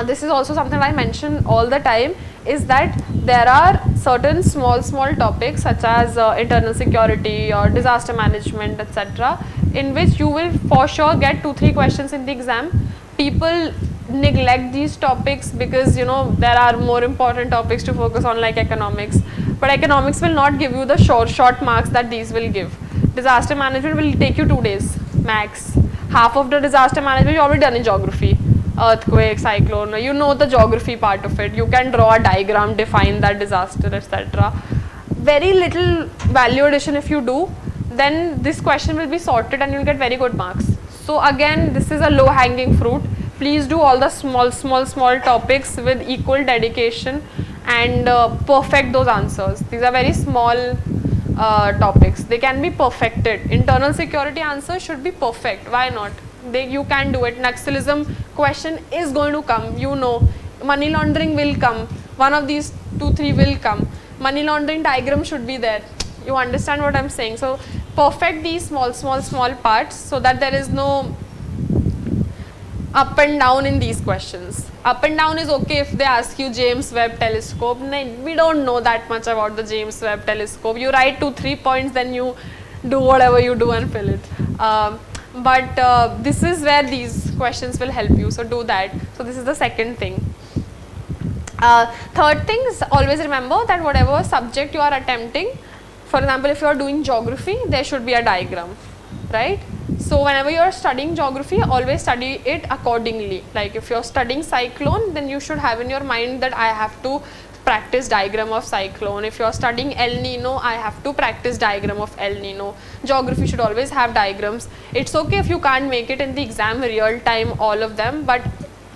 this is also something I mention all the time, is that there are certain small topics such as internal security or disaster management, etc., in which you will for sure get 2-3 questions in the exam. People neglect these topics because there are more important topics to focus on, like economics, but economics will not give you the short marks that these will give. Disaster management will take you 2 days max. Half of the disaster management you already done in geography. Earthquake, cyclone, you know the geography part of it. You can draw a diagram, define that disaster, etc. Very little value addition if you do, then this question will be sorted and you'll get very good marks. So again, this is a low hanging fruit. Please do all the small topics with equal dedication and perfect those answers. These are very small topics. They can be perfected. Internal security answer should be perfect. Why not? You can do it. Naxalism question is going to come. You know, money laundering will come. One of these 2-3 will come. Money laundering diagram should be there. You understand what I'm saying? So perfect these small parts so that there is no up and down in these questions. Up and down is okay if they ask you James Webb telescope. No, we don't know that much about the James Webb telescope. You write 2-3 points, then you do whatever you do and fill it. But this is where these questions will help you. So do that. So this is the second thing. Third thing is always remember that whatever subject you are attempting, for example, if you are doing geography, there should be a diagram, right? So whenever you are studying geography, always study it accordingly. Like if you are studying cyclone, then you should have in your mind that I have to practice diagram of cyclone. If you are studying El Nino, I have to practice diagram of El Nino. Geography should always have diagrams. It's okay if you can't make it in the exam real time, all of them, but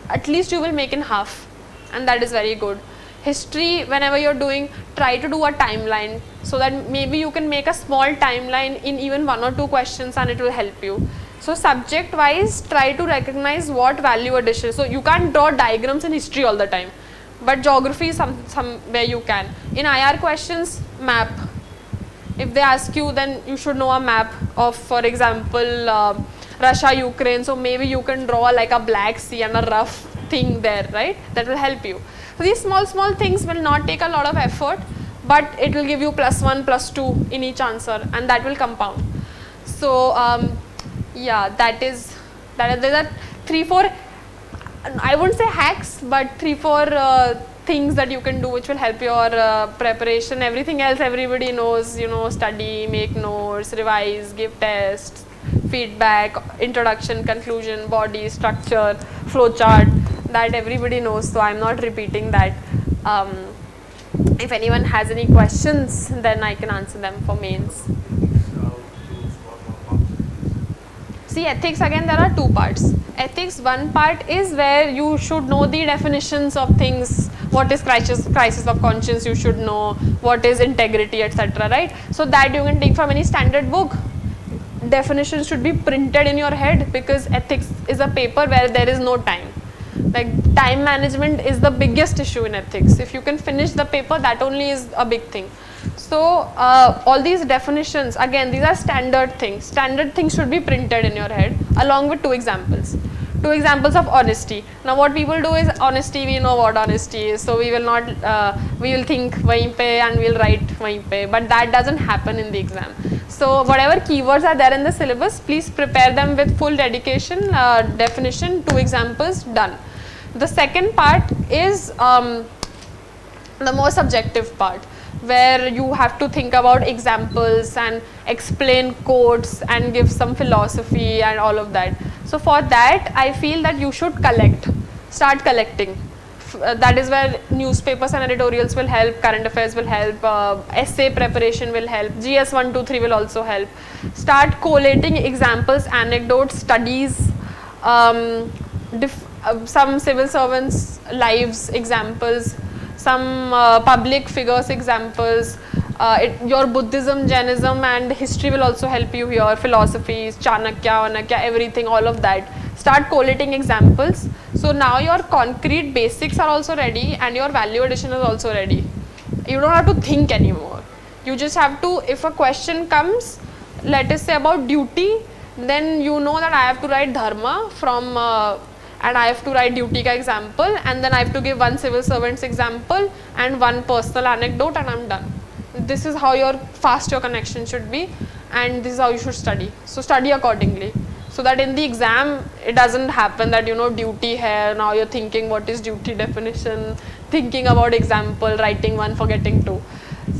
at least you will make in half, and that is very good. History, whenever you're doing, try to do a timeline so that maybe you can make a small timeline in even 1 or 2 questions and it will help you. So subject wise, try to recognize what value addition. So you can't draw diagrams in history all the time, but geography is somewhere you can. In IR questions, map. If they ask you, then you should know a map of, for example, Russia, Ukraine. So maybe you can draw like a Black Sea and a rough thing there, right? That will help you. So these small things will not take a lot of effort, but it will give you +1, +2 in each answer, and that will compound. So yeah, there are 3-4, I wouldn't say hacks, but 3-4 things that you can do which will help your preparation. Everything else everybody knows, you know, study, make notes, revise, give tests, feedback, introduction, conclusion, body, structure, flowchart. That everybody knows, so I'm not repeating that. If anyone has any questions, then I can answer them for mains. See, ethics, again there are 2 parts. Ethics, one part is where you should know the definitions of things. What is crisis of conscience, you should know. What is integrity, etc. Right? So that you can take from any standard book. Definitions should be printed in your head, because ethics is a paper where there is no time. Like time management is the biggest issue in ethics. If you can finish the paper, that only is a big thing. So all these definitions, again, these are standard things. Standard things should be printed in your head along with 2 examples. 2 examples of honesty. Now what people do is honesty, we know what honesty is, so we will not, we will think wahin pe and we will write wahin pe, but that doesn't happen in the exam. So whatever keywords are there in the syllabus, please prepare them with full dedication, definition, 2 examples, done. The second part is the more subjective part, where you have to think about examples and explain quotes and give some philosophy and all of that. So for that, I feel that you should start collecting. That is where newspapers and editorials will help, current affairs will help, essay preparation will help, GS 1, 2, 3 will also help. Start collating examples, anecdotes, studies, some civil servants' lives examples, some public figures examples. Your Buddhism, Jainism and history will also help you here, philosophies, Chanakya, everything, all of that. Start collating examples. So now your concrete basics are also ready and your value addition is also ready. You don't have to think anymore. You just have to, if a question comes, let us say about duty, then you know that I have to write dharma from and I have to write duty ka example, and then I have to give 1 civil servant's example and 1 personal anecdote, and I'm done. This is how fast your connection should be, and this is how you should study. So study accordingly, so that in the exam it doesn't happen that duty hai, now you're thinking what is duty definition, thinking about example, writing 1, forgetting 2.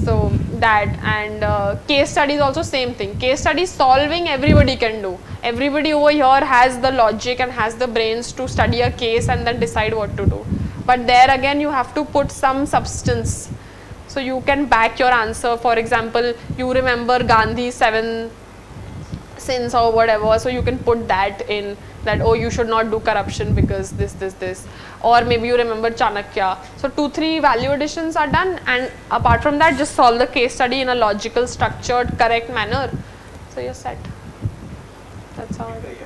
So that, and case studies also same thing. Case study solving everybody can do. Everybody over here has the logic and has the brains to study a case and then decide what to do. But there again you have to put some substance, so you can back your answer. For example, you remember Gandhi's 7 sins or whatever, so you can put that in, that oh you should not do corruption because this, or maybe you remember Chanakya. So 2-3 value additions are done, and apart from that just solve the case study in a logical, structured, correct manner. So you're set. That's how I do it.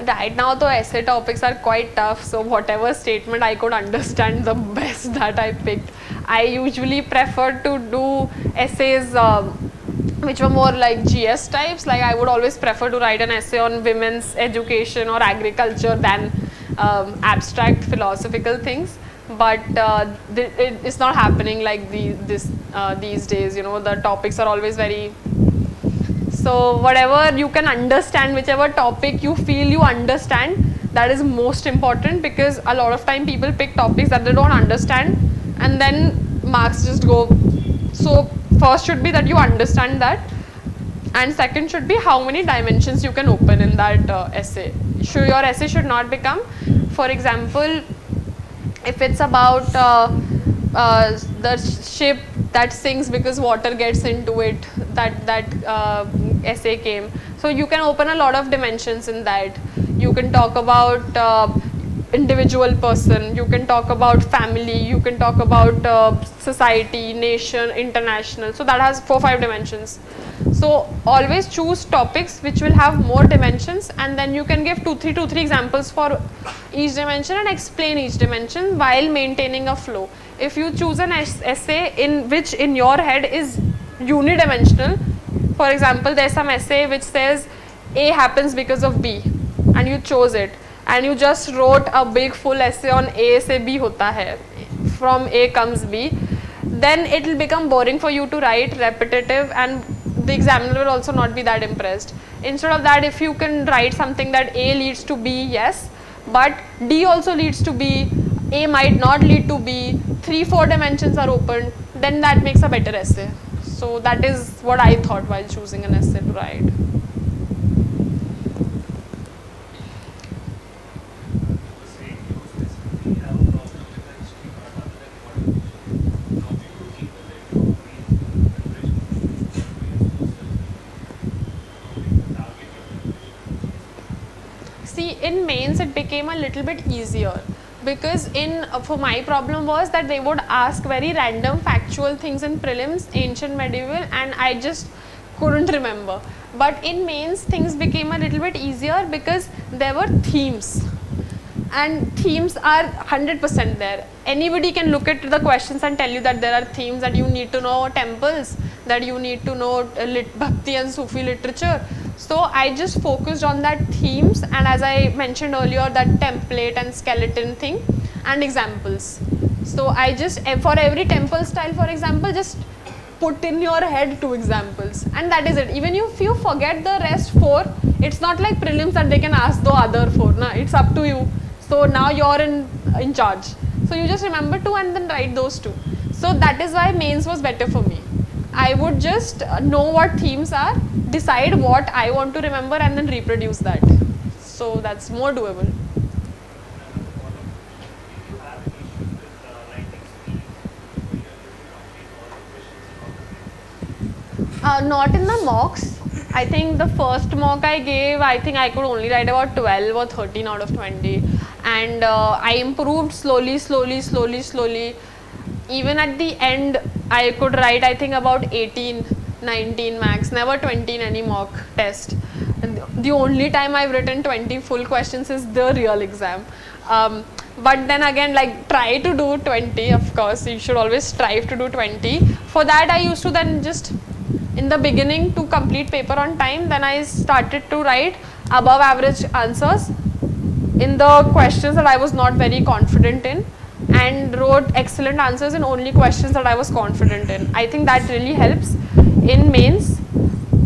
Right now the essay topics are quite tough, so whatever statement I could understand the best, that I picked. I usually prefer to do essays which were more like GS types. Like I would always prefer to write an essay on women's education or agriculture than abstract philosophical things. But it's not happening like these days. You know, the topics are always very. So whatever you can understand, whichever topic you feel you understand, that is most important, because a lot of time people pick topics that they don't understand and then marks just go. So first should be that you understand that, and second should be how many dimensions you can open in that essay. Your essay should not become, for example, if it's about the ship that sinks because water gets into it, that essay came. So you can open a lot of dimensions in that. You can talk about individual person, you can talk about family, you can talk about society, nation, international. So that has 4-5 dimensions. So always choose topics which will have more dimensions, and then you can give 2-3 examples for each dimension and explain each dimension while maintaining a flow. If you choose an essay in which in your head is unidimensional, for example, there's some essay which says A happens because of B, and you chose it, and you just wrote a big full essay on A se B hota hai, from A comes B, then it will become boring for you to write, repetitive, and the examiner will also not be that impressed. Instead of that, if you can write something that A leads to B, yes, but D also leads to B, A might not lead to B, 3-4 dimensions are opened, then that makes a better essay. So that is what I thought while choosing an essay to write. See, in mains it became a little bit easier, because for my problem was that they would ask very random factual things in prelims, ancient, medieval, and I just couldn't remember. But in mains things became a little bit easier because there were themes, and themes are 100% there. Anybody can look at the questions and tell you that there are themes, that you need to know temples, that you need to know Bhakti and Sufi literature. So I just focused on that themes, and as I mentioned earlier, that template and skeleton thing and examples. So I just, for every temple style, for example, just put in your head 2 examples, and that is it. Even if you forget the rest 4, it's not like prelims that they can ask the other 4. Nah, it's up to you. So now you're in charge. So you just remember 2 and then write those 2. So that is why mains was better for me. I would just know what themes are, decide what I want to remember, and then reproduce that. So that's more doable. Not in the mocks. I think the first mock I gave, I think I could only write about 12 or 13 out of 20. And I improved slowly. Even at the end, I could write, I think, about 18, 19 max, never 20 in any mock test. And the only time I've written 20 full questions is the real exam. But then again, like, try to do 20, of course, you should always strive to do 20. For that, I used to then just, in the beginning, to complete paper on time, then I started to write above average answers in the questions that I was not very confident in, and wrote excellent answers in only questions that I was confident in. I think that really helps. In mains,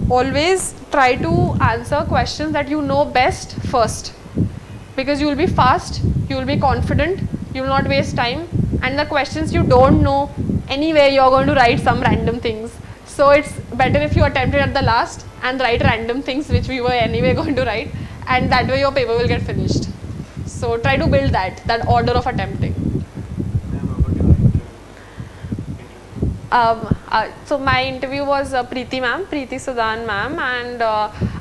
always try to answer questions that you know best first, because you will be fast, you will be confident, you will not waste time, and the questions you don't know, anyway you are going to write some random things. So it's better if you attempt it at the last and write random things which we were anyway going to write, and that way your paper will get finished. So try to build that order of attempting. So my interview was Preeti Sudan ma'am, and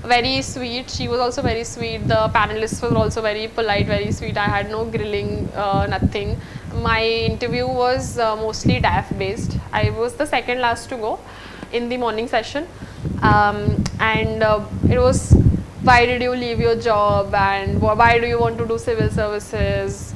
very sweet. She was also very sweet. The panelists were also very polite, very sweet. I had no grilling, nothing. My interview was mostly DAF based. I was the second last to go in the morning session, and it was, why did you leave your job and why do you want to do civil services?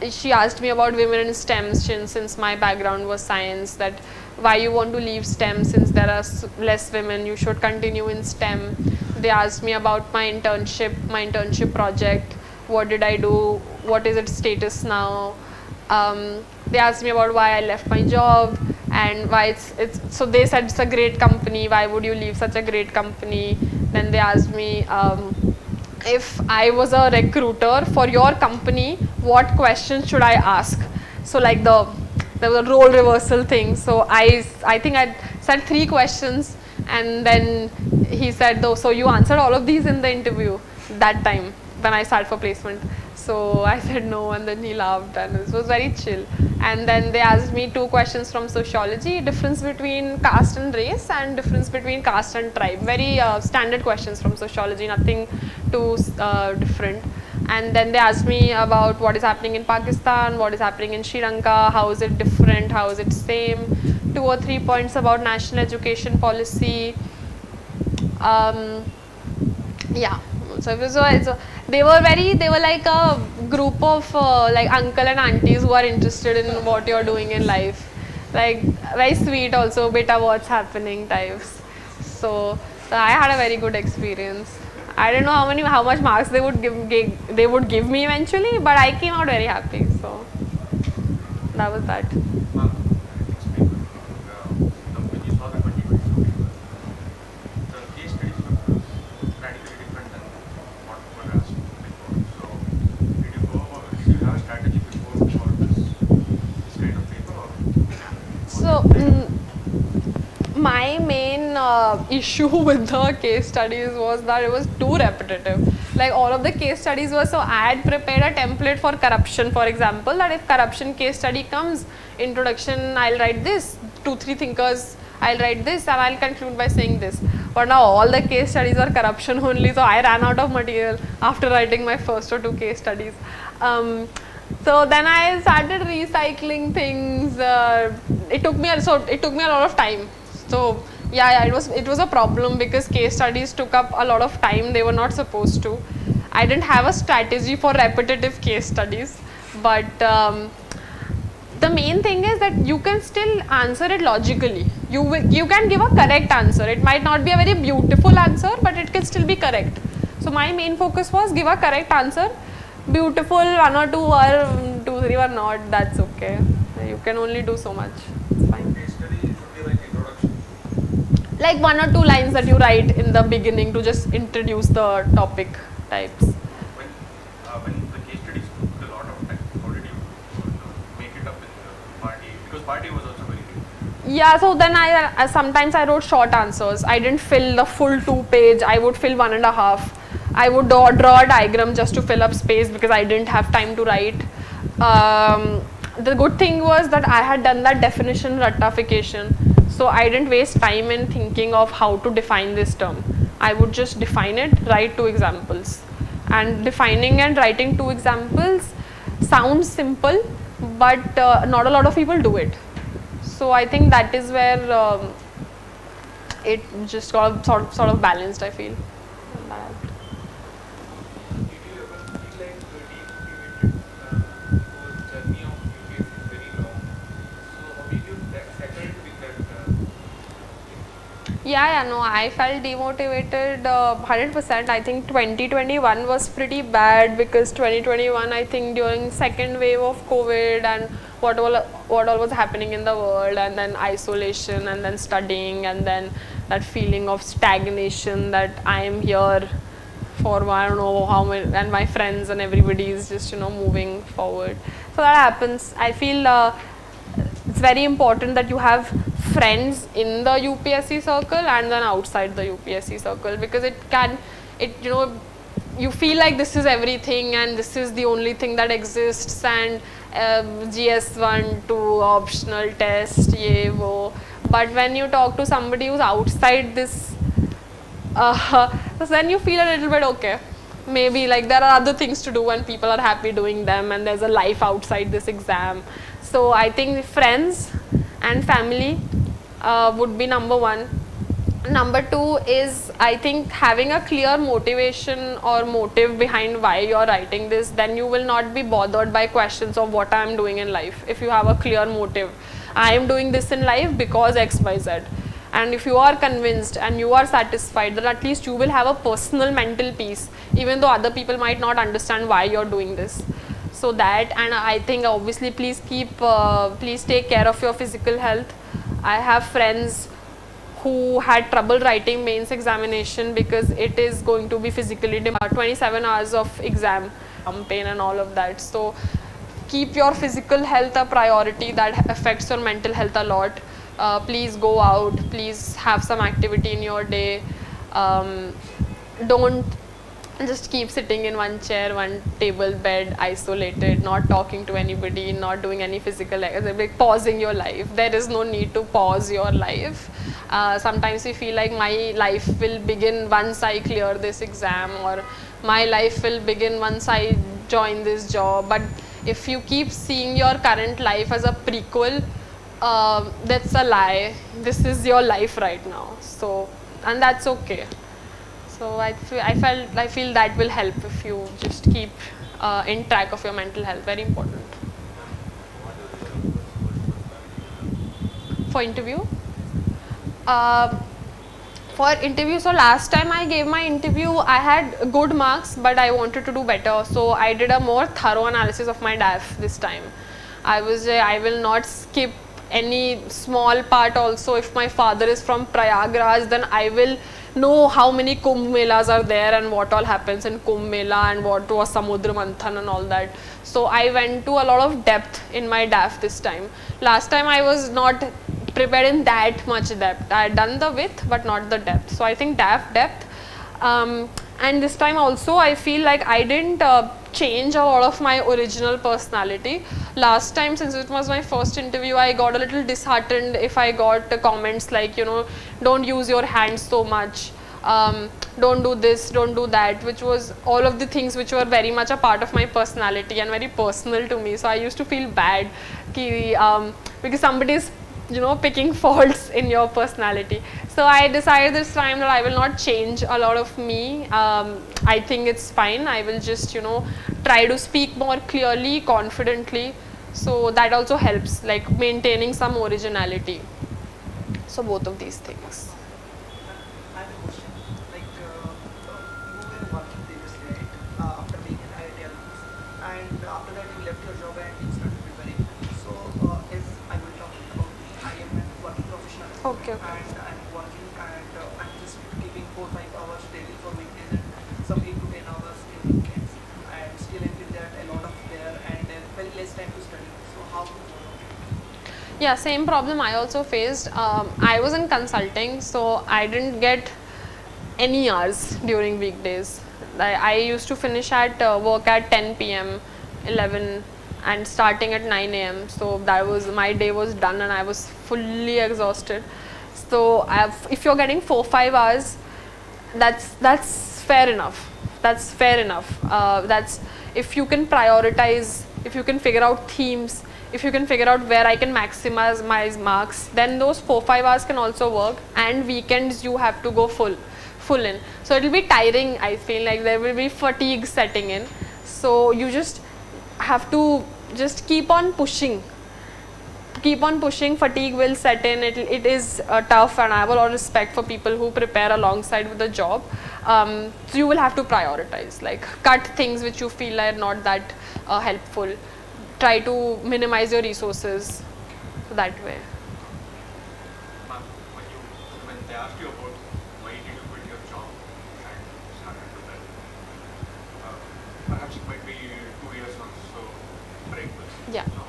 She asked me about women in STEM since my background was science, that why you want to leave STEM since there are less women, you should continue in STEM. They asked me about my internship project, what did I do, what is its status now. They asked me about why I left my job and why so they said it's a great company, why would you leave such a great company. Then they asked me, if I was a recruiter for your company, what questions should I ask? So like there was a role reversal thing. So I think I said 3 questions, and then he said, "Though, so you answered all of these in the interview that time when I started for placement." So I said no, and then he laughed, and it was very chill. And then they asked me 2 questions from sociology, difference between caste and race and difference between caste and tribe. Very standard questions from sociology, nothing too different. And then they asked me about what is happening in Pakistan, what is happening in Sri Lanka, how is it different, how is it same. 2 or 3 points about national education policy. Yeah. So they were like a group of like uncle and aunties who are interested in what you're doing in life. Like very sweet also, beta what's happening types. So I had a very good experience. I don't know how much marks they would give me eventually, but I came out very happy. So that was that. When you saw the 2022 paper, the case studies were radically different than what were asked before. So did you have a strategy before for this kind of paper? So my main issue with the case studies was that it was too repetitive. Like all of the case studies were, so I had prepared a template for corruption, for example, that if corruption case study comes, introduction, I'll write this, 2-3 thinkers, I'll write this, and I'll conclude by saying this. But now all the case studies are corruption only, so I ran out of material after writing my first or 2 case studies. So then I started recycling things. It took me a lot of time. So yeah, it was a problem because case studies took up a lot of time. They were not supposed to. I didn't have a strategy for repetitive case studies, but the main thing is that you can still answer it logically. You can give a correct answer. It might not be a very beautiful answer, but it can still be correct. So my main focus was give a correct answer. Beautiful 1 or 2 or 2, 3 were not. That's okay. You can only do so much. It's fine. Case study should be like introduction. Like 1 or 2 lines that you write in the beginning to just introduce the topic types. When the case studies took a lot of time, how did you make it up in the party? Because party was also very big. Yeah, so then I sometimes I wrote short answers. I didn't fill the full 2 page. I would fill 1.5. I would draw a diagram just to fill up space because I didn't have time to write. The good thing was that I had done that definition rectification. So I didn't waste time in thinking of how to define this term. I would just define it, write 2 examples. And defining and writing 2 examples sounds simple, but not a lot of people do it. So I think that is where it just got sort of balanced, I feel. Did you ever feel like demotivated? Because journey of UPSC is very long. So how did you tackle with that? Yeah, no, I felt demotivated 100%. I think 2021 was pretty bad because 2021, I think during second wave of COVID and what all was happening in the world, and then isolation, and then studying, and then that feeling of stagnation that I am here for I don't know how many, and my friends and everybody is just moving forward. So that happens. I feel it's very important that you have friends in the UPSC circle and then outside the UPSC circle, because you feel like this is everything and this is the only thing that exists, and GS1 2 optional test ye wo. But when you talk to somebody who's outside this, then you feel a little bit okay. Maybe like there are other things to do and people are happy doing them, and there's a life outside this exam. So I think friends and family would be number one. Number two is, I think, having a clear motivation or motive behind why you're writing this. Then you will not be bothered by questions of what I'm doing in life. If you have a clear motive, I am doing this in life because X, Y, Z. And if you are convinced and you are satisfied, then at least you will have a personal mental peace, even though other people might not understand why you're doing this. So that, and I think obviously please take care of your physical health. I have friends who had trouble writing mains examination because it is going to be physically demanding, 27 hours of exam, pain and all of that. So keep your physical health a priority. That affects your mental health a lot. Please go out, please have some activity in your day. Don't just keep sitting in one chair, one table, bed, isolated, not talking to anybody, not doing any physical, like pausing your life. There is no need to pause your life. Sometimes we feel like my life will begin once I clear this exam, or my life will begin once I join this job. But if you keep seeing your current life as a prequel, that's a lie. This is your life right now. So, and that's okay. So I feel that will help if you just keep in track of your mental health. Very important. For interview? So last time I gave my interview, I had good marks, but I wanted to do better. So I did a more thorough analysis of my DAF this time. I will not skip any small part also. If my father is from Prayagraj, then I will know how many Kumbh Melas are there and what all happens in Kumbh Mela and what was Samudra Manthan and all that. So I went to a lot of depth in my DAF this time. Last time I was not prepared in that much depth. I had done the width but not the depth. So I think DAF depth. And this time also I feel like I didn't change a lot of my original personality. Last time, since it was my first interview, I got a little disheartened if I got comments like, don't use your hands so much, don't do this, don't do that, which was all of the things which were very much a part of my personality and very personal to me. So I used to feel bad because somebody is picking faults in your personality. So I decided this time that I will not change a lot of me. I think it's fine. I will just try to speak more clearly, confidently. So that also helps, like maintaining some originality. So both of these things. I have a question. Like, you were working previously, right? After being an IIT alumnus, and after that you left your job and you started preparing. So, as I will talk about, I am a working professional. Okay. And I'm working and I'm just giving 4-5 hours daily for weekdays and some 8 to 10 hours in weekends. And still I feel that a lot of there and very less time to study. So how to follow? Yeah, same problem I also faced. I was in consulting, so I didn't get any hours during weekdays. I used to finish at work at 10 p.m., 11, and starting at 9 a.m. So that was, my day was done and I was fully exhausted. So if you're getting 4-5 hours, that's fair enough. That's fair enough. That's if you can prioritize, if you can figure out themes, if you can figure out where I can maximize my marks, then those 4-5 hours can also work. And weekends you have to go full in. So it will be tiring. I feel like there will be fatigue setting in. So you just have to just keep on pushing. Keep on pushing. Fatigue will set in. It is tough, and I have a lot of respect for people who prepare alongside with the job. So you will have to prioritize, like cut things which you feel are not that helpful. Try to minimize your resources that way. Ma'am, when they asked you about why did you quit your job and started to that, perhaps it might be 2 years or so break. Yeah. So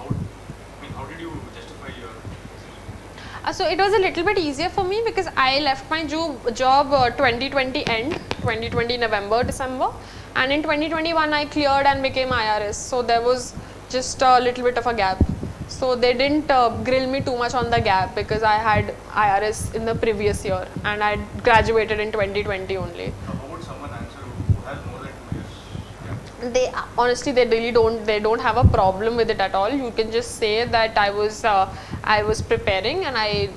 how did you justify your decision? So it was a little bit easier for me because I left my job 2020 end, 2020 November, December. and in 2021 I cleared and became IRS, so there was just a little bit of a gap. So they didn't grill me too much on the gap because I had IRS in the previous year and I graduated in 2020 only. How would someone answer who has more than 2 years? They honestly, they really don't have a problem with it at all. You can just say that I was preparing, and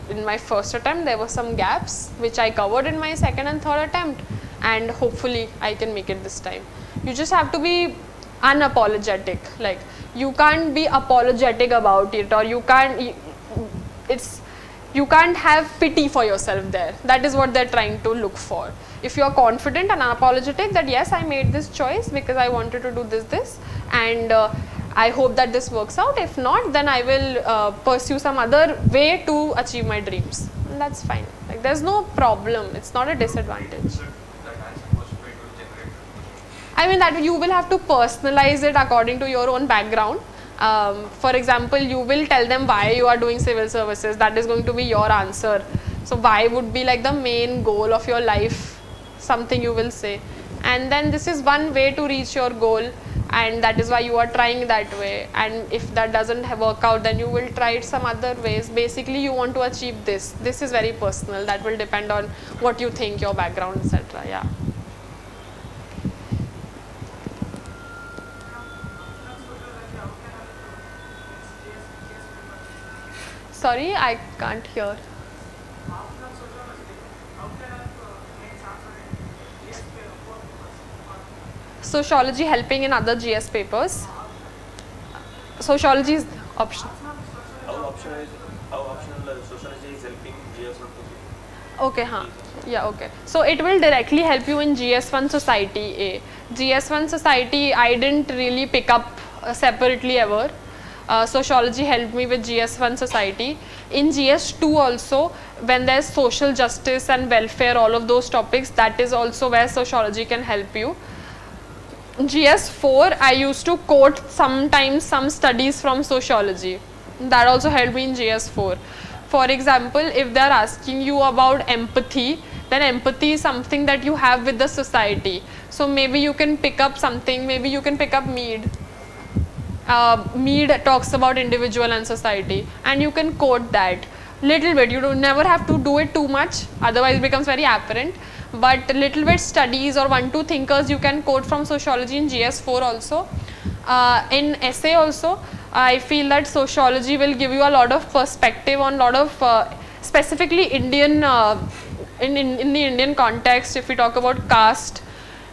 in my first attempt there were some gaps which I covered in my second and third attempt, and hopefully I can make it this time. You just have to be unapologetic. Like, you can't be apologetic about it, or you can't have pity for yourself there. That is what they're trying to look for. If you are confident and unapologetic that yes, I made this choice because I wanted to do this, and I hope that this works out. If not, then I will pursue some other way to achieve my dreams. And that's fine. Like, there's no problem. It's not a disadvantage. That answer was way too generic. I mean, that you will have to personalize it according to your own background. For example, you will tell them why you are doing civil services. That is going to be your answer. So why would be like the main goal of your life, something you will say. And then this is one way to reach your goal, and that is why you are trying that way. And if that doesn't work out, then you will try it some other ways. Basically, you want to achieve this. This is very personal. That will depend on what you think, your background, etc. Yeah. Sorry, I can't hear. Sociology helping in other GS papers. Sociology is optional. How optional sociology is helping GS1 to Okay, yeah, okay. So it will directly help you in GS1 Society A. GS1 Society I didn't really pick up separately ever. Sociology helped me with GS1 Society. In GS2 also, when there's social justice and welfare, all of those topics, that is also where sociology can help you. GS4, I used to quote sometimes some studies from sociology. That also helped me in GS4. For example, if they are asking you about empathy, then empathy is something that you have with the society. So maybe you can pick up something, maybe you can pick up Mead. Mead talks about individual and society, and you can quote that little bit. You don't never have to do it too much, otherwise it becomes very apparent. But little bit studies or 1-2 thinkers you can quote from sociology in GS4 also. In essay also, I feel that sociology will give you a lot of perspective on lot of specifically Indian in the Indian context. If we talk about caste,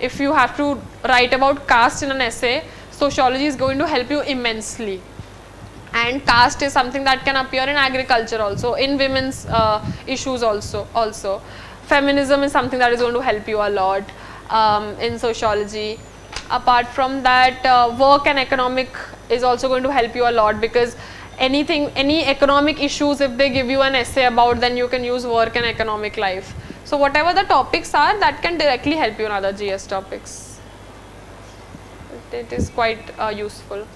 if you have to write about caste in an essay, sociology is going to help you immensely. And caste is something that can appear in agriculture also, in women's issues also. Feminism is something that is going to help you a lot in sociology. Apart from that, work and economic is also going to help you a lot, because any economic issues, if they give you an essay about, then you can use work and economic life. So whatever the topics are, that can directly help you in other GS topics. It is quite useful.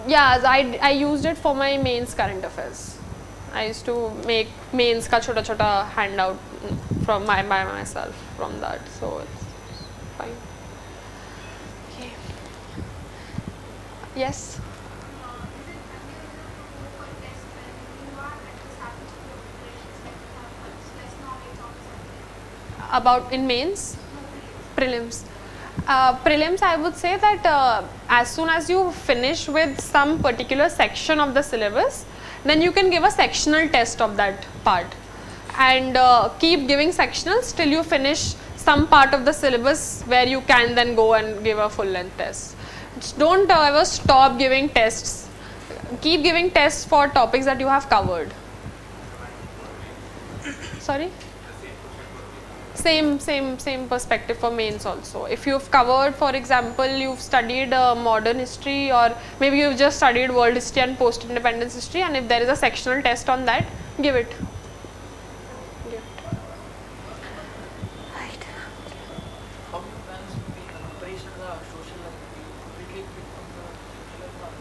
Yeah, I used it for my mains current affairs. I used to make mains ka chota handout from by myself from that, so it's fine. Okay. Yes. About in mains, prelims. Prelims, I would say that as soon as you finish with some particular section of the syllabus, then you can give a sectional test of that part, and keep giving sectionals till you finish some part of the syllabus where you can then go and give a full length test. Don't ever stop giving tests. Keep giving tests for topics that you have covered. Sorry? Same perspective for mains also. If you've covered, for example, you've studied modern history, or maybe you've just studied world history and post-independence history, and if there is a sectional test on that, give it. Right. How do you balance between the comparison of the social and completely from the social part?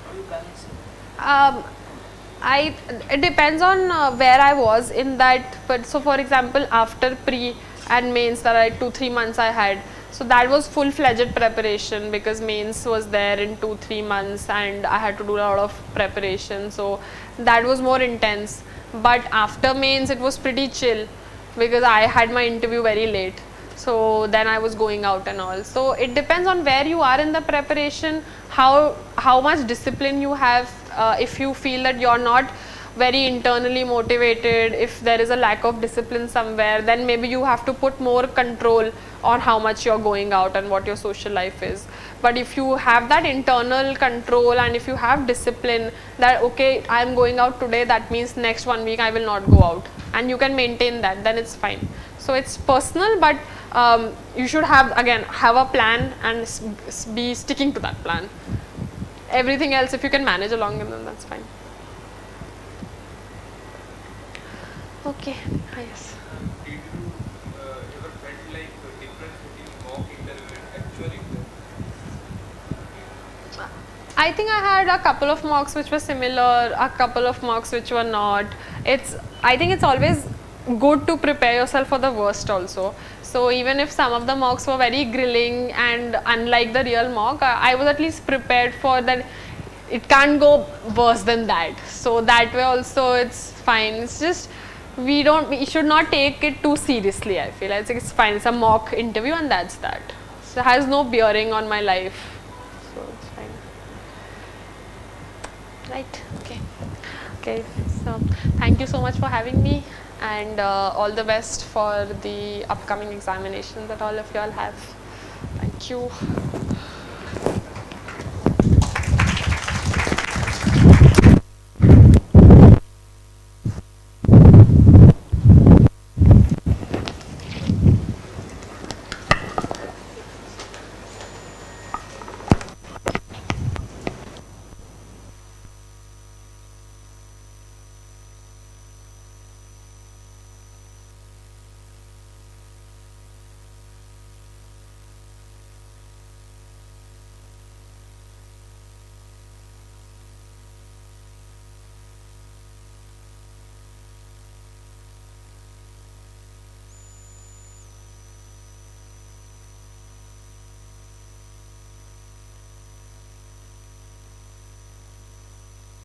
How do you balance it? It depends on where I was in that. But so for example, after pre and mains, that I 2-3 months I had. So that was full-fledged preparation because mains was there in 2-3 months and I had to do a lot of preparation. So that was more intense. But after mains, it was pretty chill because I had my interview very late. So then I was going out and all. So it depends on where you are in the preparation, how much discipline you have. If you feel that you're not very internally motivated, if there is a lack of discipline somewhere, then maybe you have to put more control on how much you're going out and what your social life is. But if you have that internal control and if you have discipline that okay, I'm going out today, that means next 1 week I will not go out, and you can maintain that, then it's fine. So it's personal, but you should have a plan and be sticking to that plan. Everything else, if you can manage along, then that's fine. Okay, yes. Did you ever felt like the difference between mock interview and actual interview? I think I had a couple of mocks which were similar, a couple of mocks which were not. I think it's always good to prepare yourself for the worst also. So even if some of the mocks were very grilling and unlike the real mock, I was at least prepared for that. It can't go worse than that. So that way also it's fine. It's just we should not take it too seriously. I feel like it's fine. It's a mock interview and that's that. So it has no bearing on my life. So it's fine. Right. Okay. So thank you so much for having me, and all the best for the upcoming examinations that all of you all have. Thank you.